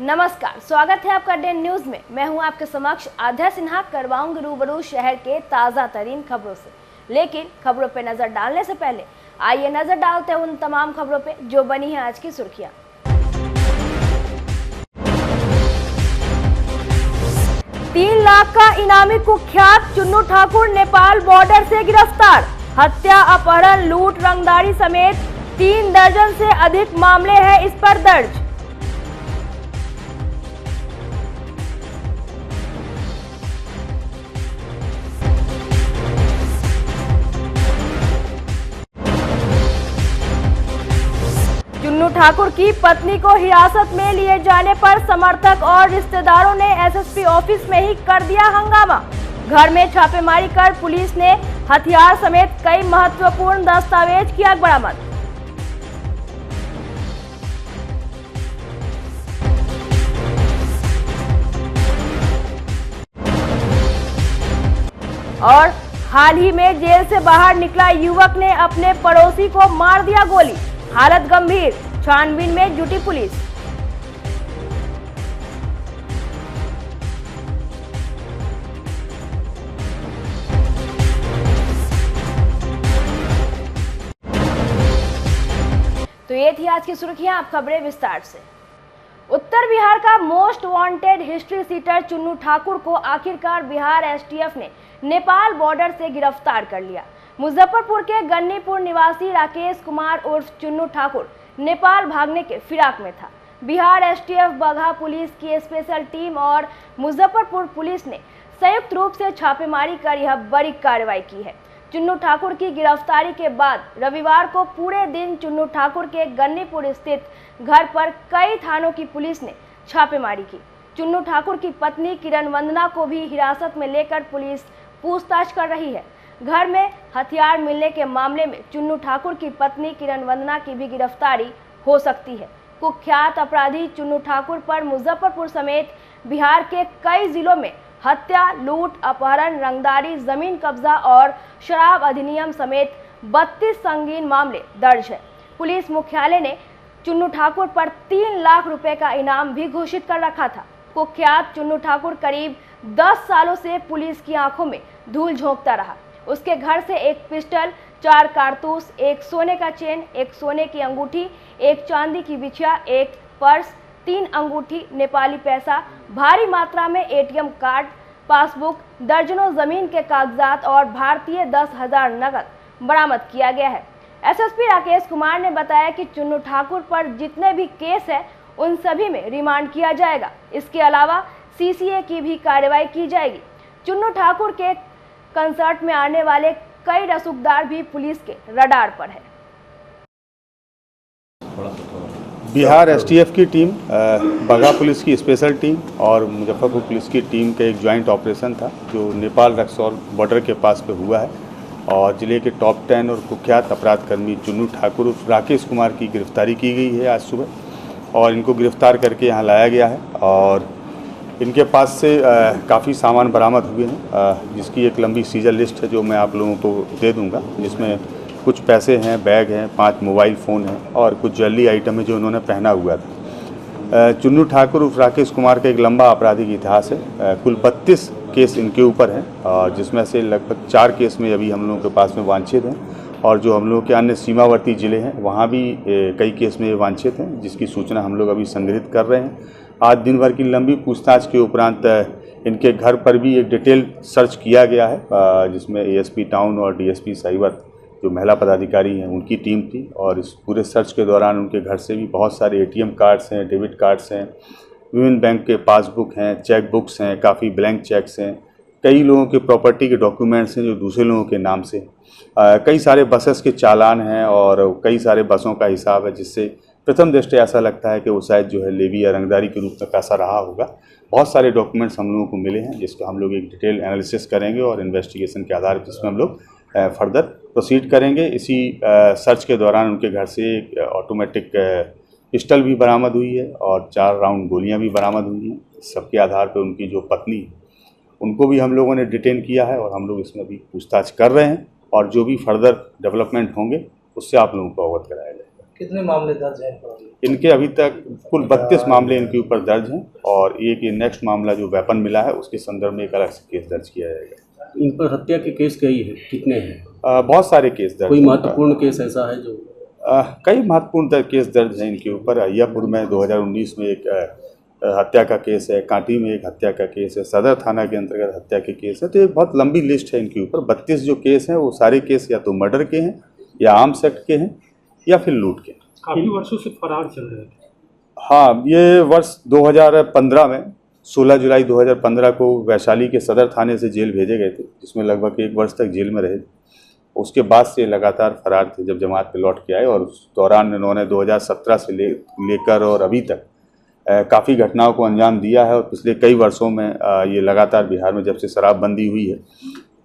नमस्कार, स्वागत है आपका डे न्यूज में। मैं हूं आपके समक्ष आध्या सिन्हा। करवाऊंगी रूबरू शहर के ताजा तरीन खबरों से। लेकिन खबरों पे नजर डालने से पहले आइए नजर डालते हैं उन तमाम खबरों पे जो बनी है आज की सुर्खियां। 3 लाख का इनामी कुख्यात चुन्नू ठाकुर नेपाल बॉर्डर से गिरफ्तार। हत्या, अपहरण, लूट, रंगदारी समेत 3 दर्जन से अधिक मामले हैं इस पर दर्ज। चुन्नू ठाकुर की पत्नी को हिरासत में लिए जाने पर समर्थक और रिश्तेदारों ने एसएसपी ऑफिस में ही कर दिया हंगामा। घर में छापेमारी कर पुलिस ने हथियार समेत कई महत्वपूर्ण दस्तावेज किया बरामद। और हाल ही में जेल से बाहर निकला युवक ने अपने पड़ोसी को मार दिया गोली। हालत गंभीर, छानबीन में जुटी पुलिस। तो ये थी आज की सुर्खियां। अब खबरें विस्तार से। उत्तर बिहार का most wanted history sheeter Chunnu Thakur को आखिरकार बिहार एसटीएफ ने नेपाल बॉर्डर से गिरफ्तार कर लिया। मुजफ्फरपुर के गन्नीपुर निवासी राकेश कुमार उर्फ चुन्नू ठाकुर नेपाल भागने के फिराक में था। बिहार एसटीएफ, बगहा पुलिस की स्पेशल टीम और मुजफ्फरपुर पुलिस ने संयुक्त रूप से छापेमारी कर यह बड़ी कार्रवाई की है। चुन्नू ठाकुर की गिरफ्तारी के बाद रविवार को पूरे दिन चुन्नू ठाकुर के गन्नीपुर स्थित घर पर कई थानों की पुलिस ने छापेमारी की। चुन्नू ठाकुर की पत्नी किरण वंदना को भी हिरासत में लेकर पुलिस पूछताछ कर रही है। घर में हथियार मिलने के मामले में चुन्नू ठाकुर की पत्नी किरण वंदना की भी गिरफ्तारी हो सकती है। कुख्यात अपराधी चुन्नू ठाकुर पर मुजफ्फरपुर समेत बिहार के कई जिलों में हत्या, लूट, अपहरण, रंगदारी, जमीन कब्जा और शराब अधिनियम समेत 32 संगीन मामले दर्ज है। पुलिस मुख्यालय ने चुन्नू ठाकुर पर 3 लाख रुपए का इनाम भी घोषित कर रखा था। कुख्यात चुन्नू ठाकुर करीब 10 सालों से पुलिस की आंखों में धूल झोंकता रहा। उसके घर से एक पिस्टल, 4 कारतूस, एक सोने का चेन, एक सोने की अंगूठी, एक चांदी की बिछिया, एक पर्स, 3 अंगूठी, नेपाली पैसा, भारी मात्रा में एटीएम कार्ड, पासबुक, दर्जनों जमीन के कागजात और भारतीय 10,000 नकद बरामद किया गया है। एसएसपी राकेश कुमार ने बताया कि चुन्नू ठाकुर पर जितने भी केस है उन सभी में रिमांड किया जाएगा। इसके अलावा सीसीए की भी कार्रवाई की जाएगी। चुन्नू ठाकुर के कंसर्ट में आने वाले कई रसूखदार भी पुलिस के रडार पर है। बिहार एसटीएफ की टीम, बगहा पुलिस की स्पेशल टीम और मुजफ्फरपुर पुलिस की टीम का एक ज्वाइंट ऑपरेशन था जो नेपाल रक्सौल बॉर्डर के पास पे हुआ है और जिले के टॉप 10 और कुख्यात अपराध कर्मी चुन्नू ठाकुर राकेश कुमार की गिरफ्तारी की गई है आज सुबह और इनको गिरफ्तार करके यहाँ लाया गया है और इनके पास से काफ़ी सामान बरामद हुए हैं जिसकी एक लंबी सीजर लिस्ट है जो मैं आप लोगों को दे दूंगा, जिसमें कुछ पैसे हैं, बैग हैं, 5 मोबाइल फ़ोन हैं और कुछ ज्वेलरी आइटम है जो उन्होंने पहना हुआ था। चुन्नू ठाकुर उर्फ राकेश कुमार का एक लंबा आपराधिक इतिहास है। कुल 32 केस इनके ऊपर हैं और जिसमें से लगभग 4 केस में अभी हम लोगों के पास में वांछित हैं और जो हम लोगों के अन्य सीमावर्ती ज़िले हैं वहाँ भी कई केस में वांछित हैं, जिसकी सूचना हम लोग अभी संग्रहित कर रहे हैं। आज दिन भर की लंबी पूछताछ के उपरांत इनके घर पर भी एक डिटेल सर्च किया गया है जिसमें एएसपी टाउन और डीएसपी साइबर जो महिला पदाधिकारी हैं उनकी टीम थी और इस पूरे सर्च के दौरान उनके घर से भी बहुत सारे एटीएम कार्ड्स हैं, डेबिट कार्ड्स हैं, विभिन्न बैंक के पासबुक हैं, चेक बुक्स हैं, काफ़ी ब्लैंक चेक्स हैं, कई लोगों के प्रॉपर्टी के डॉक्यूमेंट्स हैं जो दूसरे लोगों के नाम से, कई सारे बसेस के चालान हैं और कई सारे बसों का हिसाब है, जिससे प्रथम दृष्टया ऐसा लगता है कि वो शायद जो है लेवी या रंगदारी के रूप में पैसा रहा होगा। बहुत सारे डॉक्यूमेंट्स हम लोगों को मिले हैं जिसका हम लोग एक डिटेल एनालिसिस करेंगे और इन्वेस्टिगेशन के आधार पर जिसमें हम लोग फर्दर प्रोसीड करेंगे। इसी सर्च के दौरान उनके घर से एक ऑटोमेटिक पिस्टल भी बरामद हुई है और 4 राउंड गोलियां भी बरामद हुई हैं। सबके आधार पर उनकी जो पत्नी उनको भी हम लोगों ने डिटेन किया है और हम लोग इसमें भी पूछताछ कर रहे हैं और जो भी फर्दर डेवलपमेंट होंगे उससे आप लोगों को अवगत कराया जाएगा। कितने मामले दर्ज हैं इनके? अभी तक कुल 32 मामले इनके ऊपर दर्ज हैं और एक ये नेक्स्ट मामला जो वेपन मिला है उसके संदर्भ में एक अलग से केस दर्ज किया जाएगा। इन पर हत्या के केस कई है, कितने हैं? बहुत सारे केस दर्ज। कोई महत्वपूर्ण केस ऐसा है जो? कई महत्वपूर्ण केस दर्ज हैं इनके ऊपर। अय्यापुर में 2019 में एक हत्या का केस है, कांटी में एक हत्या का केस है, सदर थाना के अंतर्गत हत्या के केस है। तो एक बहुत लंबी लिस्ट है इनके ऊपर। 32 जो केस हैं वो सारे केस या तो मर्डर के हैं या आर्म्स एक्ट के हैं या फिर लूट के। काफी वर्षों से फरार चल रहे थे। हाँ, ये वर्ष 2015 में 16 जुलाई 2015 को वैशाली के सदर थाने से जेल भेजे गए थे, जिसमें लगभग 1 वर्ष तक जेल में रहे। उसके बाद से लगातार फरार थे जब जमात पे लौट के आए और उस दौरान इन्होंने 2017 से लेकर और अभी तक काफ़ी घटनाओं को अंजाम दिया है। और पिछले कई वर्षों में ये लगातार बिहार में जब से शराबबंदी हुई है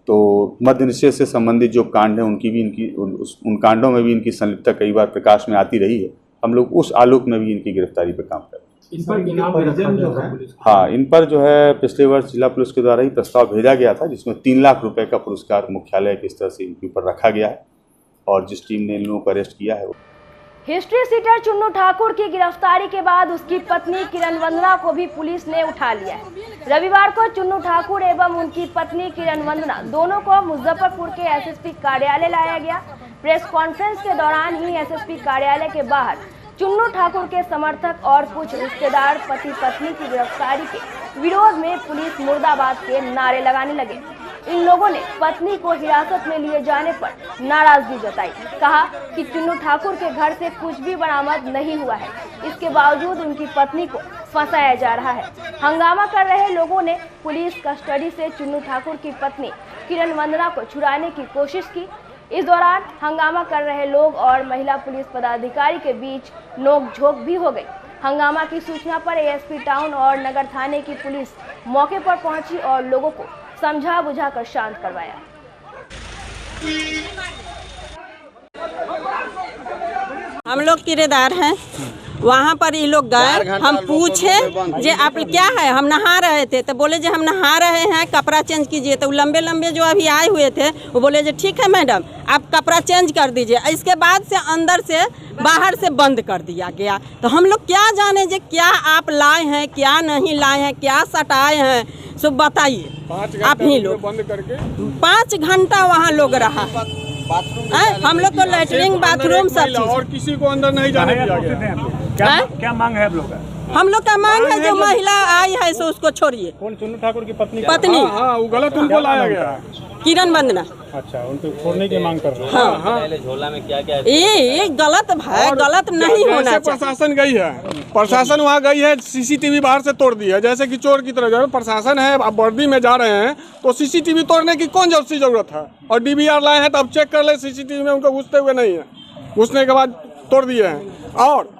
तो मद्य निषेध से संबंधित जो कांड हैं उनकी भी उन कांडों में भी इनकी संलिप्तता कई बार प्रकाश में आती रही है। हम लोग उस आलोक में भी इनकी गिरफ्तारी पर काम कर रहे हैं। इन पर इनाम भी रखा गया था पुलिस? हाँ, इन पर जो है पिछले वर्ष जिला पुलिस के द्वारा ही प्रस्ताव भेजा गया था जिसमें 3 लाख रुपए का पुरस्कार मुख्यालय की तरह से इनके ऊपर रखा गया है और जिस टीम ने इन लोगों को अरेस्ट किया है। हिस्ट्री सीटर चुन्नू ठाकुर की गिरफ्तारी के बाद उसकी पत्नी किरण वंदना को भी पुलिस ने उठा लिया है। रविवार को चुन्नू ठाकुर एवं उनकी पत्नी किरण वंदना दोनों को मुजफ्फरपुर के एसएसपी कार्यालय लाया गया। प्रेस कॉन्फ्रेंस के दौरान ही एसएसपी कार्यालय के बाहर चुन्नू ठाकुर के समर्थक और कुछ रिश्तेदार पति पत्नी की गिरफ्तारी के विरोध में पुलिस मुर्दाबाद के नारे लगाने लगे। इन लोगों ने पत्नी को हिरासत में लिए जाने पर नाराजगी जताई। कहा कि चुन्नू ठाकुर के घर से कुछ भी बरामद नहीं हुआ है, इसके बावजूद उनकी पत्नी को फंसाया जा रहा है। हंगामा कर रहे लोगों ने पुलिस कस्टडी से चुन्नू ठाकुर की पत्नी किरण वंदना को छुड़ाने की कोशिश की। इस दौरान हंगामा कर रहे लोग और महिला पुलिस पदाधिकारी के बीच नोकझोंक भी हो गई। हंगामा की सूचना पर एएसपी टाउन और नगर थाने की पुलिस मौके पर पहुंची और लोगों को समझा बुझाकर शांत करवाया। हम लोग किराएदार हैं, वहाँ पर ये लोग गए, हम पूछे जे आप क्या है, हम नहा रहे थे तो बोले जे हम नहा रहे हैं, कपड़ा चेंज कीजिए। तो लंबे लंबे जो अभी आए हुए थे वो बोले जे ठीक है मैडम आप कपड़ा चेंज कर दीजिए। इसके बाद से अंदर से बाहर से बंद कर दिया गया। तो हम लोग क्या जाने जे क्या आप लाए हैं क्या नहीं लाए हैं, क्या सटाए हैं, सब बताइए आप ही लोग। 5 घंटा वहाँ लोग रहा। हम लोग को लैटरिन बाथरूम सब चीज, और किसी को अंदर नहीं जाने दिया गया। क्या मांग है हम लोग का मांग है जो महिला आई है सो उसको छोड़िए। कौन? चुन्नू ठाकुर की पत्नी? हाँ, वो गलत उनको लाया गया है। किरण वंदना। अच्छा, उनको छोड़ने की मांग कर रहे हैं। हाँ, झोला में क्या क्या ये गलत है, गलत नहीं होना चाहिए। प्रशासन गई है, प्रशासन वहाँ गई है, सीसीटीवी बाहर से तोड़ दी है जैसे कि चोर की तरह। जो प्रशासन है, आप वर्दी में जा रहे हैं तो सीसीटीवी तोड़ने की कौन सी जरूरत है? और डीवीआर लाए हैं तो अब चेक कर ले, सीसीटीवी में उनको घुसते हुए नहीं है, घुसने के बाद तोड़ दिए हैं। और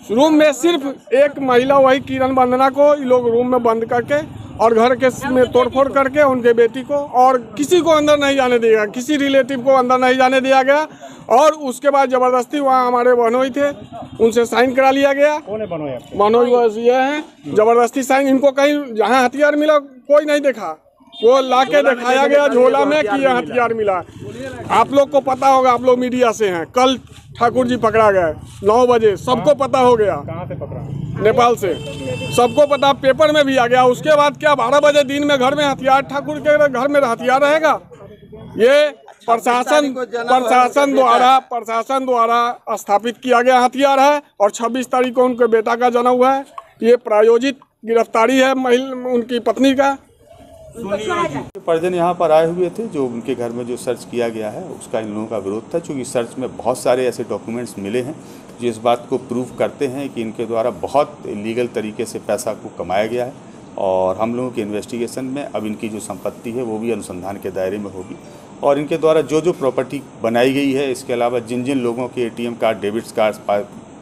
रूम में सिर्फ एक महिला, वही किरण वंदना को ये लोग रूम में बंद करके और घर के में तोड़फोड़ करके उनके बेटी को और किसी को अंदर नहीं जाने दिया, किसी रिलेटिव को अंदर नहीं जाने दिया गया। और उसके बाद जबरदस्ती वहाँ हमारे बहनोई थे, उनसे साइन करा लिया गया। कौन है बहनोई? बहनोई बस ये है, जबरदस्ती साइन। इनको कहीं जहाँ हथियार मिला कोई नहीं देखा, वो ला के दिखाया गया झोला में कि यह हथियार मिला। आप लोग को पता होगा, आप लोग मीडिया से हैं, कल ठाकुर जी पकड़ा गए 9 बजे, सबको पता हो गया। कहाँ से पकड़ा? नेपाल से, सबको पता, पेपर में भी आ गया। उसके बाद क्या 12 बजे दिन में घर में हथियार, ठाकुर के घर में हथियार रहेगा? ये प्रशासन द्वारा स्थापित किया गया हथियार है। और 26 तारीख को उनके बेटा का जन्म हुआ है। ये प्रायोजित गिरफ्तारी है उनकी पत्नी का। परिजन यहाँ पर आए हुए थे, जो उनके घर में जो सर्च किया गया है उसका इन लोगों का विरोध था, क्योंकि सर्च में बहुत सारे ऐसे डॉक्यूमेंट्स मिले हैं जो इस बात को प्रूव करते हैं कि इनके द्वारा बहुत इलीगल तरीके से पैसा को कमाया गया है। और हम लोगों के इन्वेस्टिगेशन में अब इनकी जो संपत्ति है वो भी अनुसंधान के दायरे में होगी। और इनके द्वारा जो जो प्रॉपर्टी बनाई गई है, इसके अलावा जिन जिन लोगों के ATM card, debit card,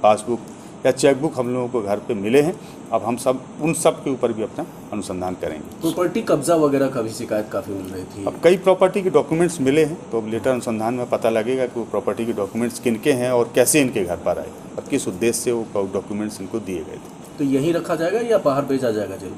passbook या चेकबुक हम लोगों को घर पे मिले हैं, अब हम सब उन सब के ऊपर भी अपना अनुसंधान करेंगे। प्रॉपर्टी कब्जा वगैरह का भी शिकायत काफ़ी मिल रही थी। अब कई प्रॉपर्टी के डॉक्यूमेंट्स मिले हैं, तो अब लेटर अनुसंधान में पता लगेगा कि वो प्रॉपर्टी के डॉक्यूमेंट्स किनके हैं और कैसे इनके घर पर आए और किस उद्देश्य से वो डॉक्यूमेंट्स इनको दिए गए थे। तो यहीं रखा जाएगा या बाहर भेजा जाएगा जेल?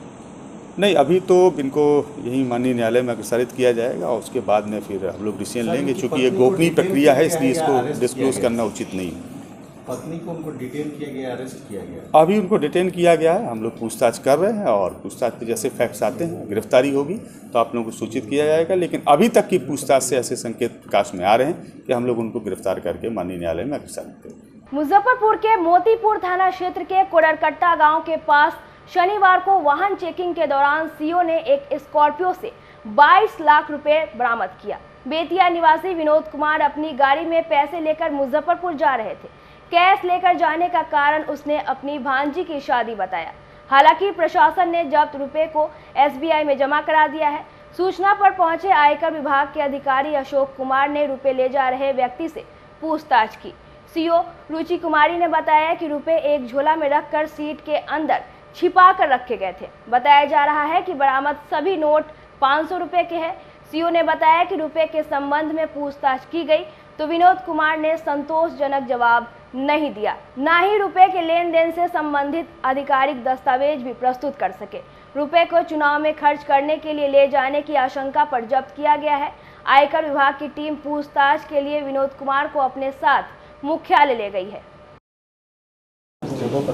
नहीं, अभी तो इनको यही माननीय न्यायालय में अग्रसारित किया जाएगा और उसके बाद में फिर हम लोग डिसीजन लेंगे। चूँकि ये गोपनीय प्रक्रिया है, इसलिए इसको डिस्क्लोज करना उचित नहीं है। पत्नी को उनको डिटेन किया गया, अरेस्ट किया गया? अभी उनको डिटेन किया गया है, हम लोग पूछताछ कर रहे हैं और पूछताछ पे जैसे फैक्ट्स आते हैं, गिरफ्तारी होगी तो आप लोगों को सूचित किया जाएगा। लेकिन अभी तक की पूछताछ से ऐसे संकेत प्रकाश में आ रहे हैं कि हम लोग उनको गिरफ्तार करके माननीय न्यायालय में अग्रसर करेंगे। मुजफ्फरपुर के मोतीपुर थाना क्षेत्र के कोडरकट्टा गांव के पास शनिवार को वाहन चेकिंग के दौरान सीओ ने एक स्कॉर्पियो से 22 लाख रुपए बरामद किया। बेतिया निवासी विनोद कुमार अपनी गाड़ी में पैसे लेकर मुजफ्फरपुर जा रहे थे। कैश लेकर जाने का कारण उसने अपनी भांजी की शादी बताया। हालांकि प्रशासन ने जब्त रुपए को SBI में जमा करा दिया है। सूचना पर पहुंचे आयकर विभाग के अधिकारी अशोक कुमार ने रुपए ले जा रहे व्यक्ति से पूछताछ की। सीओ रुचि कुमारी ने बताया कि रुपए एक झोला में रखकर सीट के अंदर छिपा कर रखे गए थे। बताया जा रहा है कि बरामद सभी नोट 500 रुपए के हैं। सीओ ने बताया कि रुपए के संबंध में पूछताछ की गई तो विनोद कुमार ने संतोषजनक जवाब नहीं दिया, ना ही रुपए के लेन देन से संबंधित आधिकारिक दस्तावेज भी प्रस्तुत कर सके। रुपए को चुनाव में खर्च करने के लिए ले जाने की आशंका पर जब्त किया गया है। आयकर विभाग की टीम पूछताछ के लिए विनोद कुमार को अपने साथ मुख्यालय ले गई है।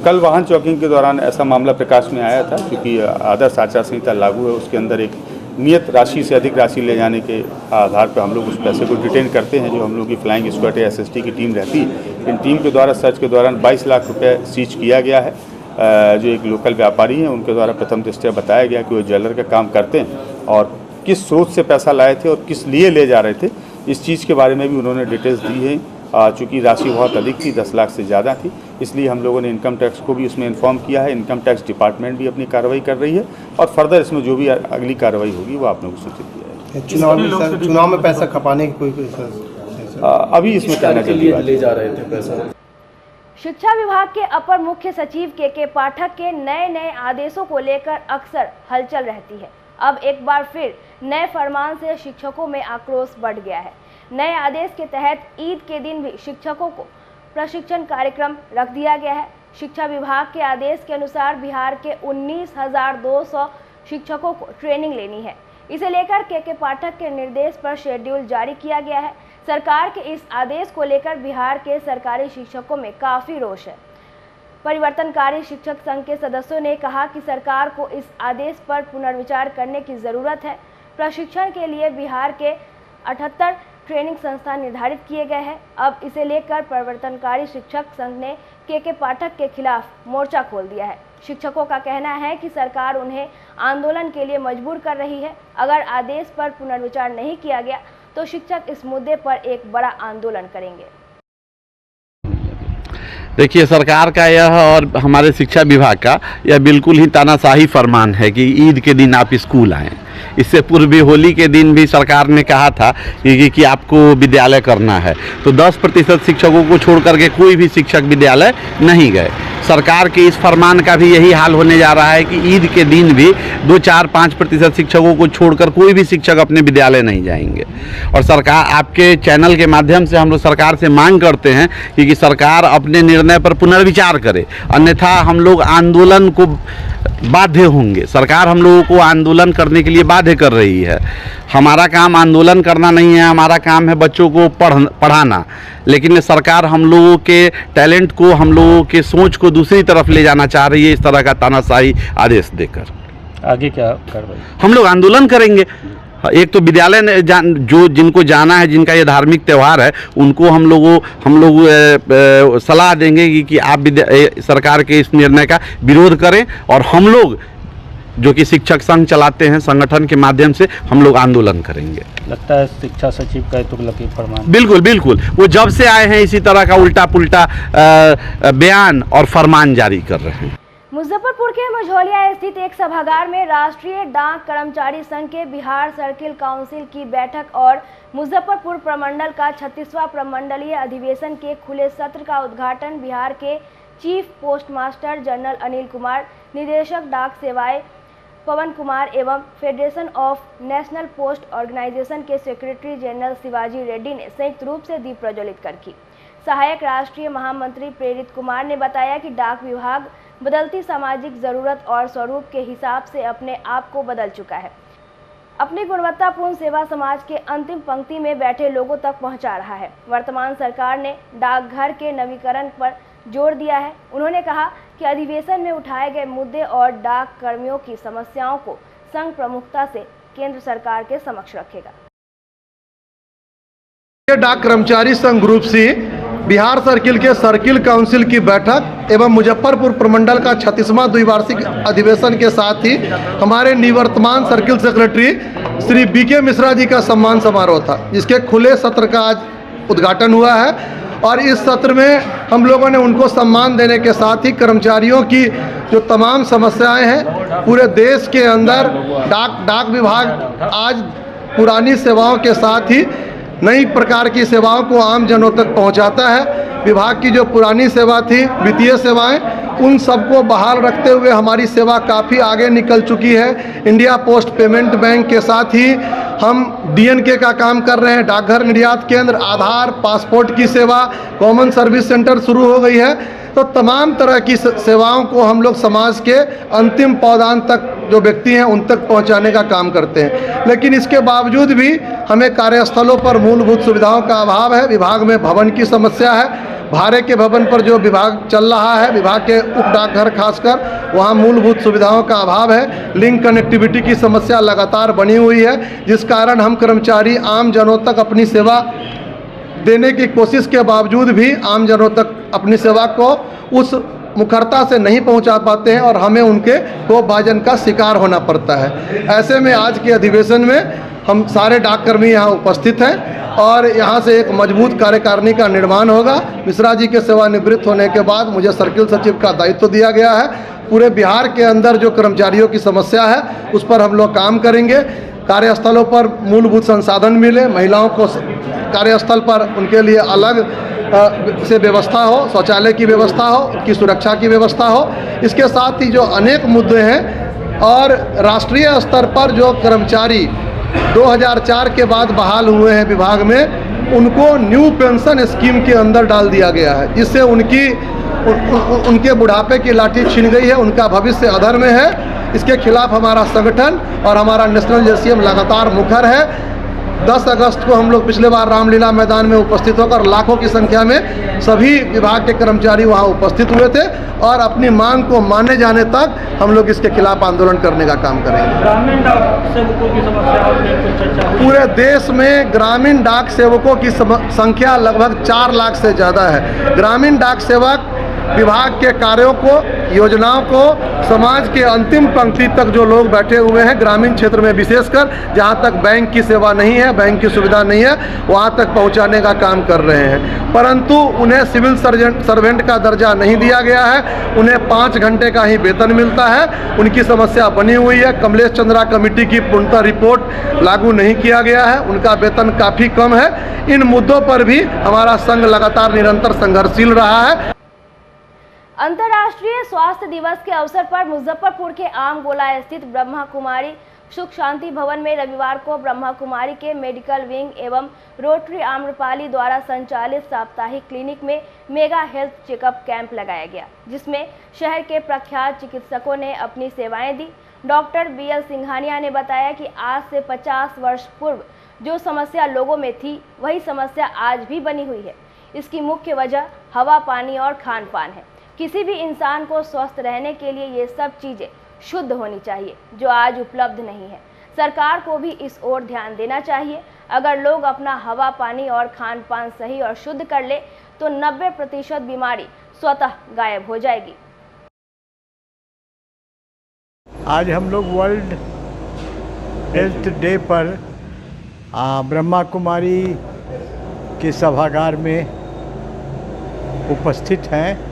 कल वाहन चेकिंग के दौरान ऐसा मामला प्रकाश में आया था, क्योंकि आदर्श आचार संहिता लागू है, उसके अंदर एक नियत राशि से अधिक राशि ले जाने के आधार पर हम लोग उस पैसे को डिटेन करते हैं। जो हम लोग की फ्लाइंग स्क्वाड या SST की टीम रहती है, इन टीम के द्वारा सर्च के दौरान 22 लाख रुपए सीज किया गया है। जो एक लोकल व्यापारी हैं, उनके द्वारा प्रथम दृष्टया बताया गया कि वो ज्वेलर का काम करते हैं और किस स्रोत से पैसा लाए थे और किस लिए ले जा रहे थे, इस चीज़ के बारे में भी उन्होंने डिटेल्स दी है। चूँकि राशि बहुत अधिक थी, 10 लाख से ज़्यादा थी, इसलिए हम लोगों ने इनकम टैक्स को भी उसमें इन्फॉर्म किया है। इनकम टैक्स डिपार्टमेंट भी अपनी कार्रवाई कर रही है और फर्दर इसमें जो भी अगली कार्रवाई होगी वो आप लोगों को सूचित किया जाएगा। चुनाव में पैसा खपाने की कोई अभी इसमें कहना के लिए ले जा रहे थे पैसा? शिक्षा विभाग के अपर मुख्य सचिव के पाठक के नए आदेशों को लेकर अक्सर हलचल रहती है। अब एक बार फिर नए फरमान से शिक्षकों में आक्रोश बढ़ गया है। नए आदेश के तहत ईद के दिन भी शिक्षकों को प्रशिक्षण कार्यक्रम रख दिया गया है। शिक्षा विभाग के आदेश के अनुसार बिहार के 19,200 शिक्षकों को ट्रेनिंग लेनी है। इसे लेकर के पाठक के निर्देश पर शेड्यूल जारी किया गया है। सरकार के इस आदेश को लेकर बिहार के सरकारी शिक्षकों में काफ़ी रोष है। परिवर्तनकारी शिक्षक संघ के सदस्यों ने कहा कि सरकार को इस आदेश पर पुनर्विचार करने की ज़रूरत है। प्रशिक्षण के लिए बिहार के 78 ट्रेनिंग संस्थान निर्धारित किए गए हैं। अब इसे लेकर परिवर्तनकारी शिक्षक संघ ने के पाठक के खिलाफ मोर्चा खोल दिया है। शिक्षकों का कहना है कि सरकार उन्हें आंदोलन के लिए मजबूर कर रही है। अगर आदेश पर पुनर्विचार नहीं किया गया तो शिक्षक इस मुद्दे पर एक बड़ा आंदोलन करेंगे। देखिए, सरकार का यह और हमारे शिक्षा विभाग का यह बिल्कुल ही तानाशाही फरमान है कि ईद के दिन आप स्कूल आएँ। इससे पूर्व भी होली के दिन भी सरकार ने कहा था कि आपको विद्यालय करना है, तो 10% शिक्षकों को छोड़ करके कोई भी शिक्षक विद्यालय नहीं गए। सरकार के इस फरमान का भी यही हाल होने जा रहा है कि ईद के दिन भी 2-4-5% शिक्षकों को छोड़कर कोई भी शिक्षक अपने विद्यालय नहीं जाएंगे। और सरकार, आपके चैनल के माध्यम से हम लोग सरकार से मांग करते हैं कि सरकार अपने निर्णय पर पुनर्विचार करे, अन्यथा हम लोग आंदोलन को बाध्य होंगे। सरकार हम लोगों को आंदोलन करने के लिए बाध्य कर रही है। हमारा काम आंदोलन करना नहीं है, हमारा काम है बच्चों को पढ़ाना, लेकिन सरकार हम लोगों के टैलेंट को, हम लोगों के सोच को दूसरी तरफ ले जाना चाह रही है इस तरह का तानाशाही आदेश देकर। आगे क्या कार्रवाई? हम लोग आंदोलन करेंगे। एक तो विद्यालय ने जो जिनको जाना है, जिनका ये धार्मिक त्यौहार है, उनको हम लोग सलाह देंगे कि आप सरकार के इस निर्णय का विरोध करें, और हम लोग जो कि शिक्षक संघ चलाते हैं, संगठन के माध्यम से हम लोग आंदोलन करेंगे। लगता है शिक्षा सचिव का तुगलकी फरमान? बिल्कुल बिल्कुल, वो जब से आए हैं इसी तरह का उल्टा पुल्टा बयान और फरमान जारी कर रहे हैं। मुजफ्फरपुर के मझौलिया स्थित एक सभागार में राष्ट्रीय डाक कर्मचारी संघ के बिहार सर्किल काउंसिल की बैठक और मुजफ्फरपुर प्रमंडल का 36वां प्रमंडलीय अधिवेशन के खुले सत्र का उद्घाटन बिहार के chief postmaster general Anil Kumar, निदेशक डाक सेवाएं पवन कुमार एवं federation of national post organisation के सेक्रेटरी जनरल शिवाजी रेड्डी ने संयुक्त रूप से दीप प्रज्वलित कर की। सहायक राष्ट्रीय महामंत्री प्रेरित कुमार ने बताया कि डाक विभाग बदलती सामाजिक जरूरत और स्वरूप के हिसाब से अपने आप को बदल चुका है। अपनी गुणवत्तापूर्ण सेवा समाज के अंतिम पंक्ति में बैठे लोगों तक पहुंचा रहा है। वर्तमान सरकार ने डाकघर के नवीकरण पर जोर दिया है। उन्होंने कहा कि अधिवेशन में उठाए गए मुद्दे और डाक कर्मियों की समस्याओं को संघ प्रमुखता से केंद्र सरकार के समक्ष रखेगा। डाक कर्मचारी संघ ग्रुप सी बिहार सर्किल के सर्किल काउंसिल की बैठक एवं मुजफ्फरपुर प्रमंडल का 36वां द्विवार्षिक अधिवेशन के साथ ही हमारे निवर्तमान circle secretary Shri BK Mishra ji का सम्मान समारोह था, जिसके खुले सत्र का आज उद्घाटन हुआ है। और इस सत्र में हम लोगों ने उनको सम्मान देने के साथ ही कर्मचारियों की जो तमाम समस्याएं हैं पूरे देश के अंदर डाक विभाग आज पुरानी सेवाओं के साथ ही नई प्रकार की सेवाओं को आम जनों तक पहुंचाता है। विभाग की जो पुरानी सेवा थी, वित्तीय सेवाएं, उन सबको बहाल रखते हुए हमारी सेवा काफ़ी आगे निकल चुकी है। इंडिया पोस्ट पेमेंट बैंक के साथ ही हम डीएनके का काम कर रहे हैं, डाकघर निर्यात केंद्र, आधार, पासपोर्ट की सेवा, कॉमन सर्विस सेंटर शुरू हो गई है। तो तमाम तरह की सेवाओं को हम लोग समाज के अंतिम पावदान तक जो व्यक्ति हैं उन तक पहुंचाने का काम करते हैं। लेकिन इसके बावजूद भी हमें कार्यस्थलों पर मूलभूत सुविधाओं का अभाव है। विभाग में भवन की समस्या है। भाड़े के भवन पर जो विभाग चल रहा है, विभाग के उप डाकघर खासकर, वहाँ मूलभूत सुविधाओं का अभाव है। लिंक कनेक्टिविटी की समस्या लगातार बनी हुई है, जिस कारण हम कर्मचारी आम जनों तक अपनी सेवा देने की कोशिश के बावजूद भी आम जनों तक अपनी सेवा को उस मुखरता से नहीं पहुंचा पाते हैं और हमें उनके कोपभाजन का शिकार होना पड़ता है। ऐसे में आज के अधिवेशन में हम सारे डाककर्मी यहाँ उपस्थित हैं और यहाँ से एक मजबूत कार्यकारिणी का निर्माण होगा। मिश्रा जी के सेवानिवृत्त होने के बाद मुझे सर्किल सचिव का दायित्व दिया गया है। पूरे बिहार के अंदर जो कर्मचारियों की समस्या है उस पर हम लोग काम करेंगे। कार्यस्थलों पर मूलभूत संसाधन मिले, महिलाओं को कार्यस्थल पर उनके लिए अलग से व्यवस्था हो, शौचालय की व्यवस्था हो, उनकी सुरक्षा की व्यवस्था हो। इसके साथ ही जो अनेक मुद्दे हैं और राष्ट्रीय स्तर पर जो कर्मचारी 2004 के बाद बहाल हुए हैं विभाग में, उनको न्यू पेंशन स्कीम के अंदर डाल दिया गया है, जिससे उनके बुढ़ापे की लाठी छीन गई है, उनका भविष्य अधर में है। इसके खिलाफ हमारा संगठन और हमारा नेशनल जेसीएम लगातार मुखर है। 10 अगस्त को हम लोग पिछले बार रामलीला मैदान में उपस्थित होकर लाखों की संख्या में सभी विभाग के कर्मचारी वहां उपस्थित हुए थे और अपनी मांग को माने जाने तक हम लोग इसके खिलाफ आंदोलन करने का काम करेंगे। ग्रामीण डाक सेवकों की समस्या पूरे देश में ग्रामीण डाक सेवकों की संख्या लगभग 4 लाख से ज़्यादा है। ग्रामीण डाक सेवक विभाग के कार्यों को, योजनाओं को समाज के अंतिम पंक्ति तक जो लोग बैठे हुए हैं ग्रामीण क्षेत्र में, विशेषकर जहां तक बैंक की सेवा नहीं है, बैंक की सुविधा नहीं है, वहां तक पहुंचाने का काम कर रहे हैं। परंतु उन्हें सिविल सर्वेंट का दर्जा नहीं दिया गया है। उन्हें 5 घंटे का ही वेतन मिलता है। उनकी समस्या बनी हुई है। कमलेश चंद्रा कमेटी की पूर्णतः रिपोर्ट लागू नहीं किया गया है। उनका वेतन काफ़ी कम है। इन मुद्दों पर भी हमारा संघ लगातार निरंतर संघर्षशील रहा है। अंतर्राष्ट्रीय स्वास्थ्य दिवस के अवसर पर मुजफ्फरपुर के आम गोला स्थित ब्रह्मा कुमारी सुख शांति भवन में रविवार को ब्रह्मा कुमारी के मेडिकल विंग एवं रोटरी आम्रपाली द्वारा संचालित साप्ताहिक क्लिनिक में मेगा हेल्थ चेकअप कैंप लगाया गया, जिसमें शहर के प्रख्यात चिकित्सकों ने अपनी सेवाएं दी। डॉक्टर BL सिंघानिया ने बताया कि आज से 50 वर्ष पूर्व जो समस्या लोगों में थी वही समस्या आज भी बनी हुई है। इसकी मुख्य वजह हवा, पानी और खान पान है। किसी भी इंसान को स्वस्थ रहने के लिए ये सब चीज़ें शुद्ध होनी चाहिए, जो आज उपलब्ध नहीं है। सरकार को भी इस ओर ध्यान देना चाहिए। अगर लोग अपना हवा, पानी और खान पान सही और शुद्ध कर ले तो 90% बीमारी स्वतः गायब हो जाएगी। आज हम लोग वर्ल्ड हेल्थ डे पर ब्रह्मा कुमारी के सभागार में उपस्थित हैं।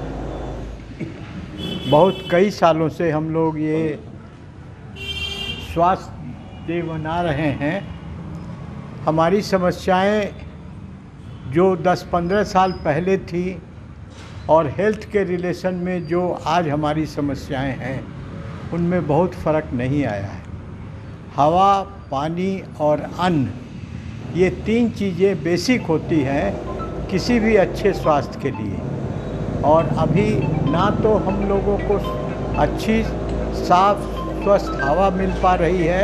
बहुत कई सालों से हम लोग ये स्वास्थ्य डे मना रहे हैं। हमारी समस्याएं जो 10-15 साल पहले थी और हेल्थ के रिलेशन में जो आज हमारी समस्याएं हैं उनमें बहुत फ़र्क नहीं आया है। हवा, पानी और अन्न, ये 3 चीज़ें बेसिक होती हैं किसी भी अच्छे स्वास्थ्य के लिए। और अभी ना तो हम लोगों को अच्छी साफ स्वस्थ हवा मिल पा रही है,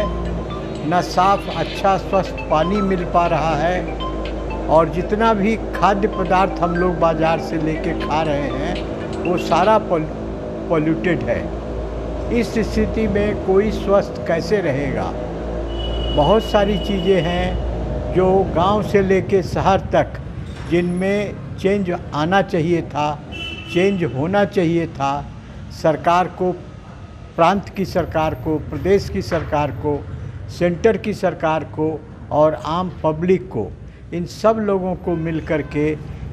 न साफ अच्छा स्वस्थ पानी मिल पा रहा है, और जितना भी खाद्य पदार्थ हम लोग बाज़ार से लेके खा रहे हैं वो सारा पॉल्यूटेड है। इस स्थिति में कोई स्वस्थ कैसे रहेगा? बहुत सारी चीज़ें हैं जो गांव से लेके शहर तक जिनमें चेंज आना चाहिए था, चेंज होना चाहिए था। सरकार को, प्रांत की सरकार को, प्रदेश की सरकार को, सेंटर की सरकार को और आम पब्लिक को, इन सब लोगों को मिलकर के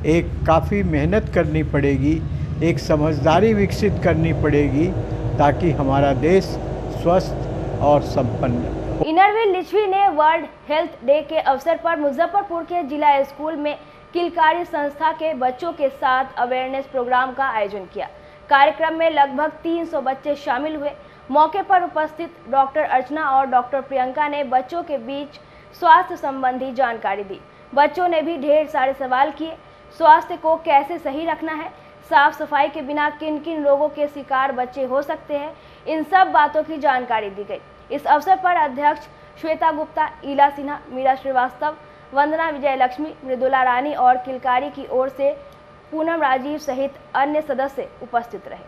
एक काफ़ी मेहनत करनी पड़ेगी, एक समझदारी विकसित करनी पड़ेगी ताकि हमारा देश स्वस्थ और संपन्न हो। इनरविल लिच्छवी ने वर्ल्ड हेल्थ डे के अवसर पर मुजफ्फरपुर के जिला स्कूल में किलकारी संस्था के बच्चों के साथ अवेयरनेस प्रोग्राम का आयोजन किया। कार्यक्रम में लगभग 300 बच्चे शामिल हुए। मौके पर उपस्थित डॉक्टर अर्चना और डॉक्टर प्रियंका ने बच्चों के बीच स्वास्थ्य संबंधी जानकारी दी। बच्चों ने भी ढेर सारे सवाल किए। स्वास्थ्य को कैसे सही रखना है, साफ सफाई के बिना किन किन रोगों के शिकार बच्चे हो सकते हैं, इन सब बातों की जानकारी दी गई। इस अवसर पर अध्यक्ष श्वेता गुप्ता, ईला सिन्हा, मीरा श्रीवास्तव, वंदना विजय लक्ष्मी, मृदुला रानी और किलकारी की ओर से पूनम राजीव सहित अन्य सदस्य उपस्थित रहे।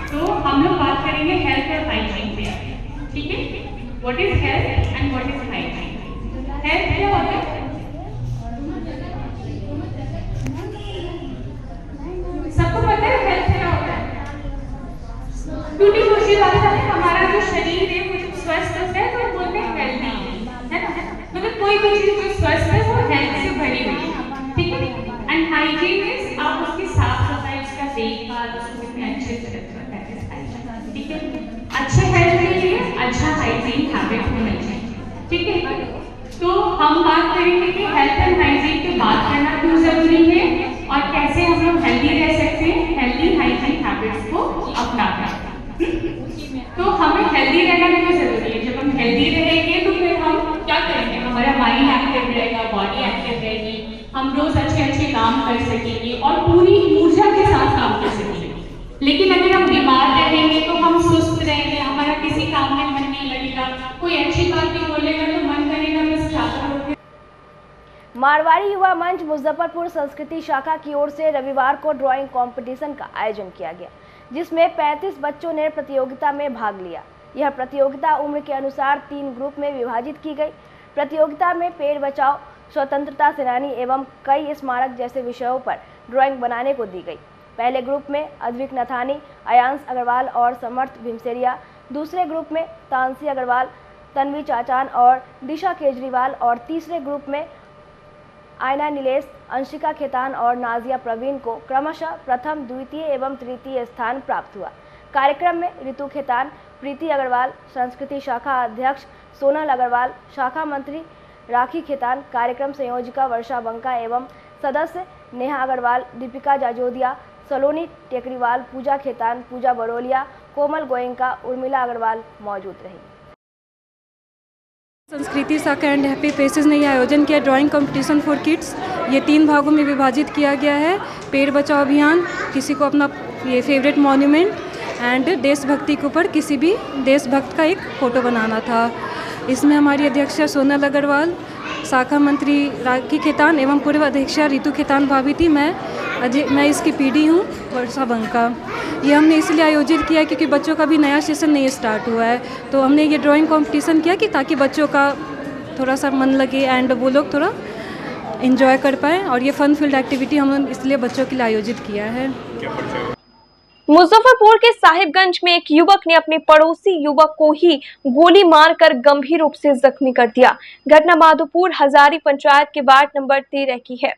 तो हम लोग बात करेंगे हेल्थ और हाइजीन पे, ठीक है? What is health and what is hygiene? Health क्या होता है? सबको पता है हेल्थ क्या होता है? टूटी फूटी बात है, हमारा जो शरीर है वो स्वस्थ होता है तो बोलते हैं हेल्थी है ना। मतलब कोई भी चीज जो स्वस्थ है वो हेल्थ से भरी हुई है, ठीक है? एंड हाइजीन इज आप उसकी साफ सफाई, उसका देखभाल, उसको कितने अच्छे से रखते हैं, ठीक है? अच्छे हेल्थ के लिए अच्छा हाइजीन हैबिट होना चाहिए, ठीक है? तो हम बात करेंगे कि हेल्थ एंड हाइजीन की बात करना क्यों जरूरी है और कैसे हम लोग हेल्दी रह सकते हैं हेल्दी हाइजीन हैबिट्स को अपनाकर। तो हमें हेल्दी रहना क्यों जरूरी है? जब हम हेल्दी रहेंगे तो फिर हम क्या करेंगे? हमारा माइंड एक्टिव रहेगा, बॉडी एक्टिव रहेगी, हम रोज अच्छे अच्छे काम कर सकेंगे और पूरी ऊर्जा के साथ काम कर सकेंगे। लेकिन अगर हम बीमार रहेंगे तो हम सुस्त रहेंगे, हमारा किसी काम में मन नहीं लगेगा, कोई अच्छी बात भी बोलेगा तो मन करेगा बस जाकर उठ। मारवाड़ी युवा मंच मुजफ्फरपुर संस्कृति शाखा की ओर से रविवार को ड्राइंग कंपटीशन का आयोजन किया गया, जिसमें 35 बच्चों ने प्रतियोगिता में भाग लिया। यह प्रतियोगिता उम्र के अनुसार 3 ग्रुप में विभाजित की गई। प्रतियोगिता में पेड़ बचाओ, स्वतंत्रता सेनानी एवं कई स्मारक जैसे विषयों पर ड्राइंग बनाने को दी गई। पहले ग्रुप में अद्विक नथानी, अयांश अग्रवाल और समर्थ भीमसेरिया, दूसरे ग्रुप में तानसी अग्रवाल, तन्वी चाचान और दिशा केजरीवाल और तीसरे ग्रुप में आयना नीलेश, अंशिका खेतान और नाजिया प्रवीण को क्रमशः प्रथम, द्वितीय एवं तृतीय स्थान प्राप्त हुआ। कार्यक्रम में ऋतु खेतान, प्रीति अग्रवाल, संस्कृति शाखा अध्यक्ष सोनल अग्रवाल, शाखा मंत्री राखी खेतान, कार्यक्रम संयोजिका वर्षा बंका एवं सदस्य नेहा अग्रवाल, दीपिका जाजोदिया, सलोनी टेकरीवाल, पूजा खेतान, पूजा बरोलिया, कोमल गोयंका, उर्मिला अग्रवाल मौजूद रही। संस्कृति शाखा एंड हैप्पी फेसेस ने यह आयोजन किया ड्राइंग कंपटीशन फॉर किड्स। ये 3 भागों में विभाजित किया गया है। पेड़ बचाओ अभियान, किसी को अपना ये फेवरेट मॉन्यूमेंट एंड देशभक्ति के ऊपर किसी भी देशभक्त का एक फ़ोटो बनाना था। इसमें हमारी अध्यक्षा सोनल अग्रवाल, शाखा मंत्री राखी खेतान एवं पूर्व अध्यक्षा ऋतु खेतान भाभी थी। मैं इसकी पीडी हूँ, वर्षा बंका। ये हमने इसलिए आयोजित किया क्योंकि बच्चों का भी नया सेशन नहीं स्टार्ट हुआ है, तो हमने ये ड्राइंग कंपटीशन किया कि ताकि बच्चों का थोड़ा सा मन लगे एंड वो लोग थोड़ा एंजॉय कर पाए, और ये फन फील्ड एक्टिविटी हमने इसलिए बच्चों के लिए आयोजित किया है। मुजफ्फरपुर के साहिबगंज में एक युवक ने अपने पड़ोसी युवक को ही गोली मारकर गंभीर रूप से जख्मी कर दिया। घटना माधोपुर हजारी पंचायत के वार्ड नंबर 13 की है।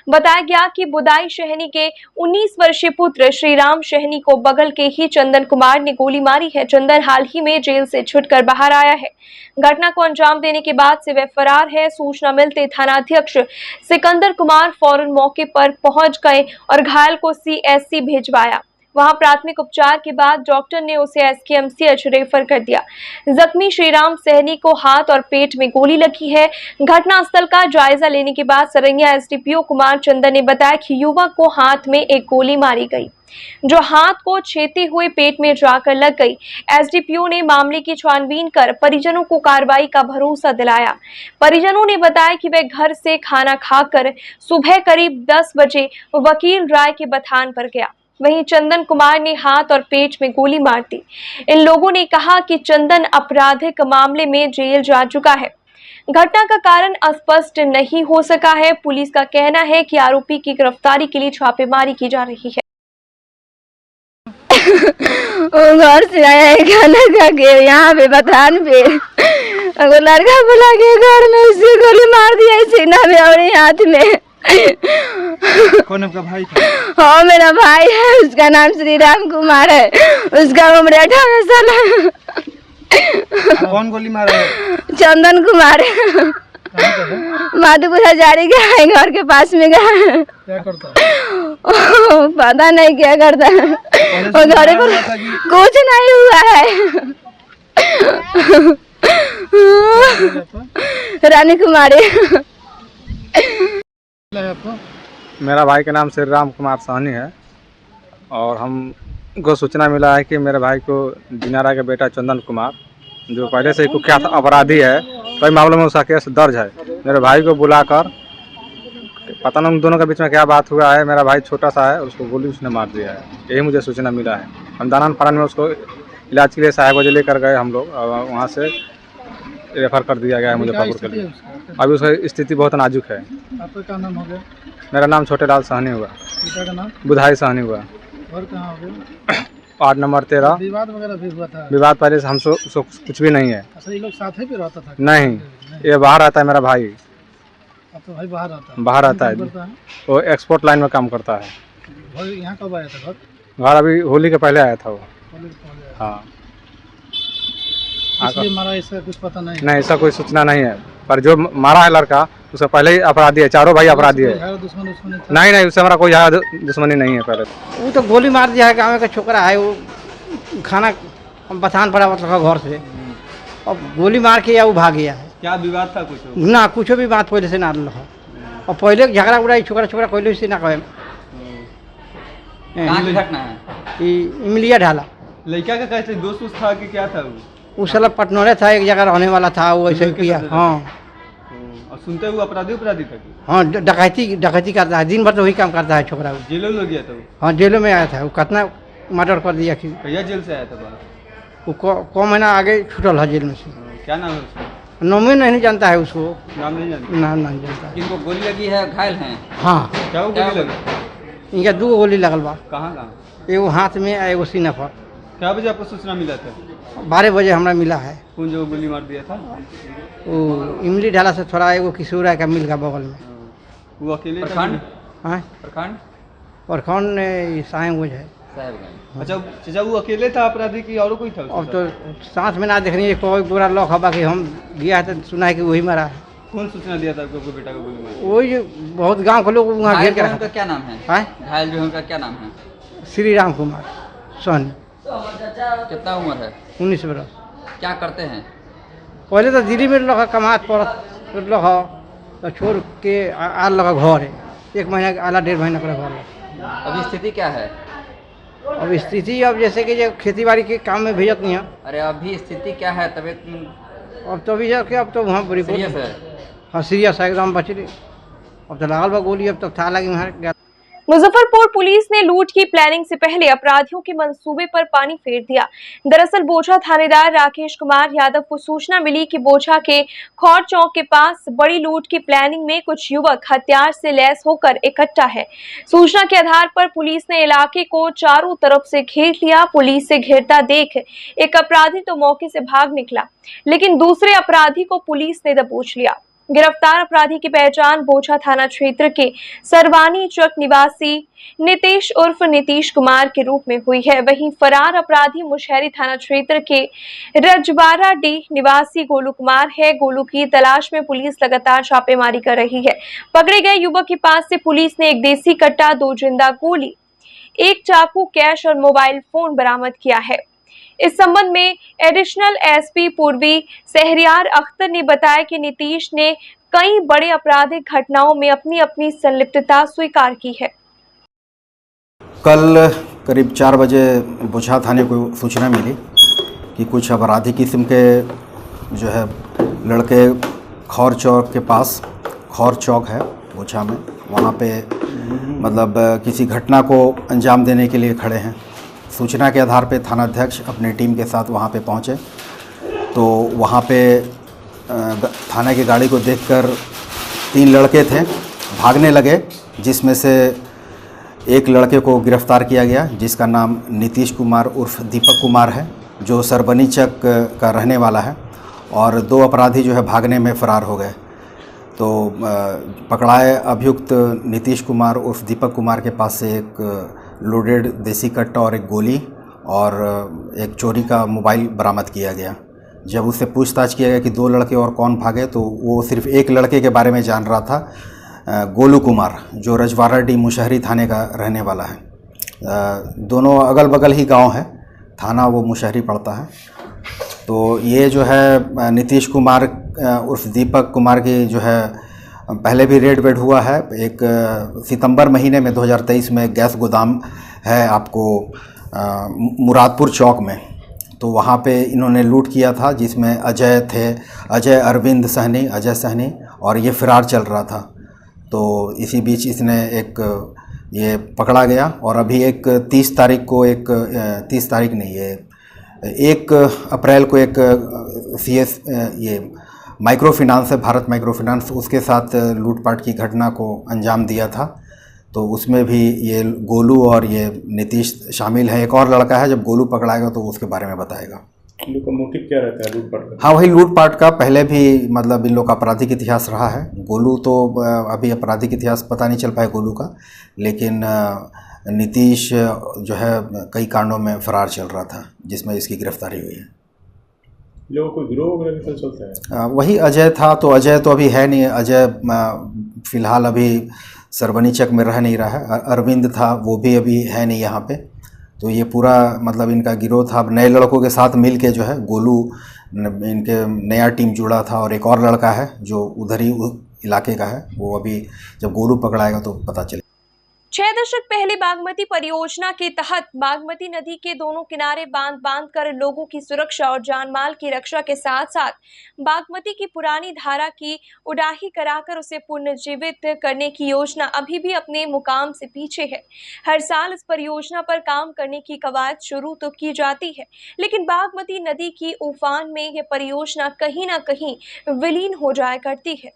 बताया गया कि बुदाई शहनी के 19 वर्षीय पुत्र श्रीराम शहनी को बगल के ही चंदन कुमार ने गोली मारी है। चंदन हाल ही में जेल से छूटकर बाहर आया है। घटना को अंजाम देने के बाद से वह फरार है। सूचना मिलते थानाध्यक्ष सिकंदर कुमार फौरन मौके पर पहुंच गए और घायल को CSC भेजवाया। वहां प्राथमिक उपचार के बाद डॉक्टर ने उसे एसकेएमसीएच रेफर कर दिया। जख्मी श्रीराम सहनी को हाथ और पेट में गोली लगी है। घटनास्थल का जायजा लेने के बाद सरैया एसडीपीओ कुमार चंदन ने बताया कि युवक को हाथ में एक गोली मारी गई, जो हाथ को छेदते हुए पेट में जाकर लग गई। एसडीपीओ ने मामले की छानबीन कर परिजनों को कार्रवाई का भरोसा दिलाया। परिजनों ने बताया कि वे घर से खाना खाकर सुबह करीब 10 बजे वकील राय के बथान पर गया। वहीं चंदन कुमार ने हाथ और पेट में गोली मार दी। इन लोगों ने कहा कि चंदन आपराधिक मामले में जेल जा चुका है। घटना का कारण स्पष्ट नहीं हो सका है। पुलिस का कहना है कि आरोपी की गिरफ्तारी के लिए छापेमारी की जा रही है। घर से आया है खाना खा के यहाँ पे बथान पे वो लड़का बुला के घर में उसी गोली मार दिया सीना में और हाथ में। कौन आपका भाई था? हाँ मेरा भाई है, उसका नाम श्रीराम कुमार है, उसका उम्र 18 साल है। कौन गोली मारा है? चंदन कुमार माधोपुर हजारी का है, घर के पास में गया है। क्या करता है? पता नहीं क्या करता है, और घर पर कुछ नहीं हुआ है। रानी कुमारी। मेरा भाई का नाम श्रीराम कुमार सहनी है और हमको सूचना मिला है कि मेरे भाई को दिनारा के बेटा चंदन कुमार, जो पहले से कुख्यात अपराधी है, कई मामलों में उसका केस दर्ज है, मेरे भाई को बुलाकर पता नहीं उन दोनों के बीच में क्या बात हुआ है। मेरा भाई छोटा सा है, उसको गोली उसने मार दिया है, यही मुझे सूचना मिला है। हम दानान फरान में उसको इलाज के लिए साहेबगंज लेकर गए हम लोग, और वहाँ से रेफर कर दिया गया है मुजफ्फरपुर के लिए। अभी उसकी स्थिति बहुत नाजुक है। आपका क्या नाम हो गया? मेरा नाम छोटे लाल सहनी हुआ। पिता का नाम? बुधाई सहनी हुआ। घर कहाँ हो गया? 8 नंबर 13। विवाद वगैरह भी हुआ था? विवाद पहले से हमसे कुछ भी नहीं है। अच्छा, ये लोग साथ ही पे रहता था? नहीं, ये बाहर रहता है मेरा भाई। अब तो भाई बाहर रहता है? बाहर रहता है, वो एक्सपोर्ट लाइन में काम करता है। घर यहाँ कब आया था? घर अभी होली के पहले आया था वो। हाँ, इसलिए मारा, इसका कुछ पता नहीं? नहीं, ऐसा कोई सूचना नहीं है, पर जो मारा है लड़का उसका पहले ही अपराधी है, चारों भाई अपराधी है। नहीं नहीं, उससे हमारा कोई दुश्मनी नहीं है। पहले वो तो गोली मार दिया है, गाँव का छोकरा है, वो खाना बथान पड़ा मतलब घर से, और गोली मार के या वो भाग गया है। क्या विवाद था? कुछ ना, कुछ भी बात पहले से ना रहा, और पहले झगड़ा उड़ा छोकरा पहले से ना कहे। घटना है इमलिया ढाला। लड़का का कैसे दोस्त था कि क्या था? वो साला पटनौरे था, एक जगह रहने वाला था, वो ऐसे किया। हाँ, और सुनते हुए अपराधी था? हाँ, डकैती करता है, दिन भर तो वही काम करता है छोकरा। जेलों में गया था? हाँ, जेलों में आया था। वो कितना मर्डर कर दिया कि भैया जेल से आया था बाहर? वो को महीना आगे छूटल है जेल में से। क्या नाम है उसका? नोमी नहीं जानता है उसको, नाम नहीं जानता? नाम नहीं जानता। इनको गोली लगी है, घायल हैं? हाँ। क्या वो गोली लगी? इनका 2 गोली लगल बा। कहाँ? एगो हाथ में, एगो सीना पर। क्या बजे आपको सूचना मिला था? 12 बजे हमरा मिला है। कौन जो गोली मार दिया था? वो इमली ढाला से थोड़ा एगो किशोर का मिल का बगल में। वो अकेले? प्रखंड साहेबगंज है। अच्छा चाचा, वो अकेले था अपराधी की और कोई था? अब तो सांस में ना देखनी, कोई पूरा लॉक हवा कि हम गया तो सुना है कि वही मरा है। कौन सूचना दिया था आपको बेटा को गोली मारी? वही बहुत गांव के लोग वहाँ घेर के रखा। उनका क्या नाम है? घायल जो उनका क्या नाम है? श्रीराम कुमार सहनी। कितना उम्र है? 19 बरस। क्या करते हैं? पहले तो दिल्ली में लगा कमात पड़त लगा, तो छोड़ के आ लगा घर है, 1 महीना आला 1.5 महीना का घर। अभी स्थिति क्या है? अब स्थिति अब जैसे कि जो खेती बाड़ी के काम में भेजत नहीं है। अरे अभी स्थिति क्या है? तबीयत अब तो अभी जाके अब तो वहाँ बड़ी सीरियस है? हाँ, सीरियस है एकदम। बच रही अब तो लागल बा गोली, अब तो था लगी वहाँ। मुजफ्फरपुर पुलिस ने लूट की प्लानिंग से पहले अपराधियों के मंसूबे पर पानी फेर दिया। दरअसल बोझा थानेदार राकेश कुमार यादव को सूचना मिली कि बोझा के खौर चौक के पास बड़ी लूट की प्लानिंग में कुछ युवक हथियार से लैस होकर इकट्ठा है। सूचना के आधार पर पुलिस ने इलाके को चारों तरफ से घेर लिया। पुलिस से घेरता देख एक अपराधी तो मौके से भाग निकला, लेकिन दूसरे अपराधी को पुलिस ने दबोच लिया। गिरफ्तार अपराधी की पहचान बोझा थाना क्षेत्र के सरवानी चक निवासी नीतीश उर्फ नीतीश कुमार के रूप में हुई है। वहीं फरार अपराधी मुशहरी थाना क्षेत्र के रजवाड़ा डी निवासी गोलू कुमार है। गोलू की तलाश में पुलिस लगातार छापेमारी कर रही है। पकड़े गए युवक के पास से पुलिस ने एक देसी कट्टा, 2 जिंदा गोली, एक चाकू, कैश और मोबाइल फोन बरामद किया है। इस संबंध में एडिशनल एसपी पूर्वी शहरियार अख्तर ने बताया कि नीतीश ने कई बड़े आपराधिक घटनाओं में अपनी अपनी संलिप्तता स्वीकार की है। कल करीब 4 बजे बुछा थाने को सूचना मिली कि कुछ अपराधी किस्म के जो है लड़के खौर चौक के पास, खौर चौक है बुछा में, वहाँ पे मतलब किसी घटना को अंजाम देने के लिए खड़े हैं। सूचना के आधार पे थानाध्यक्ष अपनी टीम के साथ वहाँ पे पहुँचे तो वहाँ पे थाने की गाड़ी को देखकर 3 लड़के थे, भागने लगे, जिसमें से एक लड़के को गिरफ्तार किया गया जिसका नाम नीतीश कुमार उर्फ दीपक कुमार है, जो सरबनीचक का रहने वाला है, और 2 अपराधी जो है भागने में फरार हो गए। तो पकड़ाए अभियुक्त नीतीश कुमार उर्फ दीपक कुमार के पास से एक लोडेड देसी कट्टा और एक गोली और एक चोरी का मोबाइल बरामद किया गया। जब उससे पूछताछ किया गया कि 2 लड़के और कौन भागे, तो वो सिर्फ एक लड़के के बारे में जान रहा था, गोलू कुमार, जो रजवाड़ा मुशहरी थाने का रहने वाला है। दोनों अगल बगल ही गांव है, थाना वो मुशहरी पड़ता है। तो ये जो है नीतीश कुमार उर्फ दीपक कुमार की जो है पहले भी रेड वेड हुआ है। एक सितंबर महीने में 2023 में गैस गोदाम है आपको मुरादपुर चौक में, तो वहाँ पे इन्होंने लूट किया था, जिसमें अजय थे, अजय अरविंद सहनी, अजय सहनी, और ये फरार चल रहा था। तो इसी बीच इसने एक ये पकड़ा गया और अभी एक 30 तारीख को 30 तारीख नहीं, ये 1 अप्रैल को एक CS ये माइक्रो फिनांस है, भारत माइक्रो फिनांस, उसके साथ लूटपाट की घटना को अंजाम दिया था। तो उसमें भी ये गोलू और ये नीतीश शामिल है। एक और लड़का है, जब गोलू पकड़ाएगा तो उसके बारे में बताएगा। इन लोग का मोटिव क्या रहता है लूटपाट का? हाँ, वही लूटपाट का पहले भी मतलब इन लोग का आपराधिक इतिहास रहा है। गोलू तो अभी आपराधिक इतिहास पता नहीं चल पाया गोलू का, लेकिन नीतीश जो है कई कांडों में फरार चल रहा था, जिसमें इसकी गिरफ्तारी हुई है। लोगों को गिरोह वगैरह भी चलता है? वही अजय था, तो अजय तो अभी है नहीं, अजय फ़िलहाल अभी सरबनीचक में रह नहीं रहा है। अरविंद था, वो भी अभी है नहीं यहाँ पे। तो ये पूरा मतलब इनका गिरोह था। अब नए लड़कों के साथ मिल के जो है गोलू, इनके नया टीम जुड़ा था, और एक और लड़का है जो उधर ही इलाके का है। वो अभी जब गोलू पकड़ाएगा तो पता चले। 6 दशक पहले बागमती परियोजना के तहत बागमती नदी के दोनों किनारे बांध कर लोगों की सुरक्षा और जानमाल की रक्षा के साथ साथ बागमती की पुरानी धारा की उड़ाही कराकर उसे पुनर्जीवित करने की योजना अभी भी अपने मुकाम से पीछे है। हर साल इस परियोजना पर काम करने की कवायद शुरू तो की जाती है, लेकिन बागमती नदी की उफान में यह परियोजना कहीं न कहीं विलीन हो जाया करती है।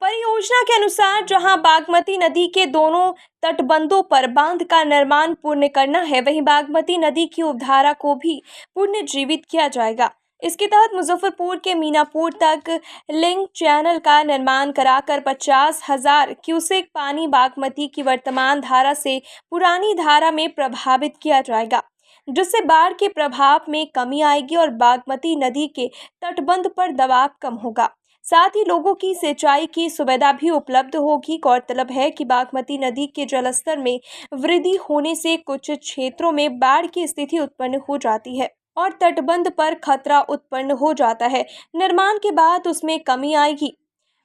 परियोजना के अनुसार जहां बागमती नदी के दोनों तटबंधों पर बांध का निर्माण पूर्ण करना है, वहीं बागमती नदी की उपधारा को भी पुनर्जीवित किया जाएगा। इसके तहत मुजफ्फरपुर के मीनापुर तक लिंक चैनल का निर्माण कराकर 50,000 क्यूसेक पानी बागमती की वर्तमान धारा से पुरानी धारा में प्रभावित किया जाएगा, जिससे बाढ़ के प्रभाव में कमी आएगी और बागमती नदी के तटबंध पर दबाव कम होगा। साथ ही लोगों की सिंचाई की सुविधा भी उपलब्ध होगी। गौरतलब है कि बागमती नदी के जलस्तर में वृद्धि होने से कुछ क्षेत्रों में बाढ़ की स्थिति उत्पन्न हो जाती है और तटबंध पर खतरा उत्पन्न हो जाता है। निर्माण के बाद उसमें कमी आएगी।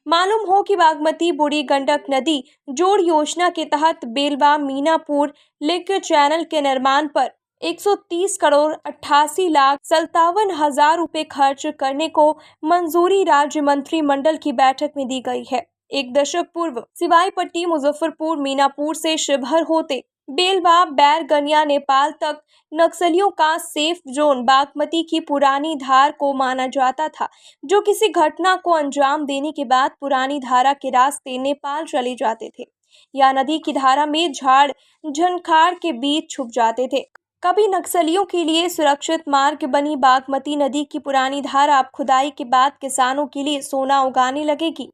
मालूम हो कि बागमती बूढ़ी गंडक नदी जोड़ योजना के तहत बेलवा मीनापुर लिंक चैनल के निर्माण पर 130 करोड़ 88 लाख 57 हजार रुपए खर्च करने को मंजूरी राज्य मंत्रिमंडल की बैठक में दी गई है। 1 दशक पूर्व सिवाईपट्टी मुजफ्फरपुर मीनापुर से शिवहर होते बेलवा बैरगनिया नेपाल तक नक्सलियों का सेफ जोन बागमती की पुरानी धार को माना जाता था, जो किसी घटना को अंजाम देने के बाद पुरानी धारा के रास्ते नेपाल चले जाते थे या नदी की धारा में झाड़ झंखाड़ के बीच छुप जाते थे। कभी नक्सलियों के लिए सुरक्षित मार्ग बनी बागमती नदी की पुरानी धारा अब खुदाई के बाद किसानों के लिए सोना उगाने लगेगी।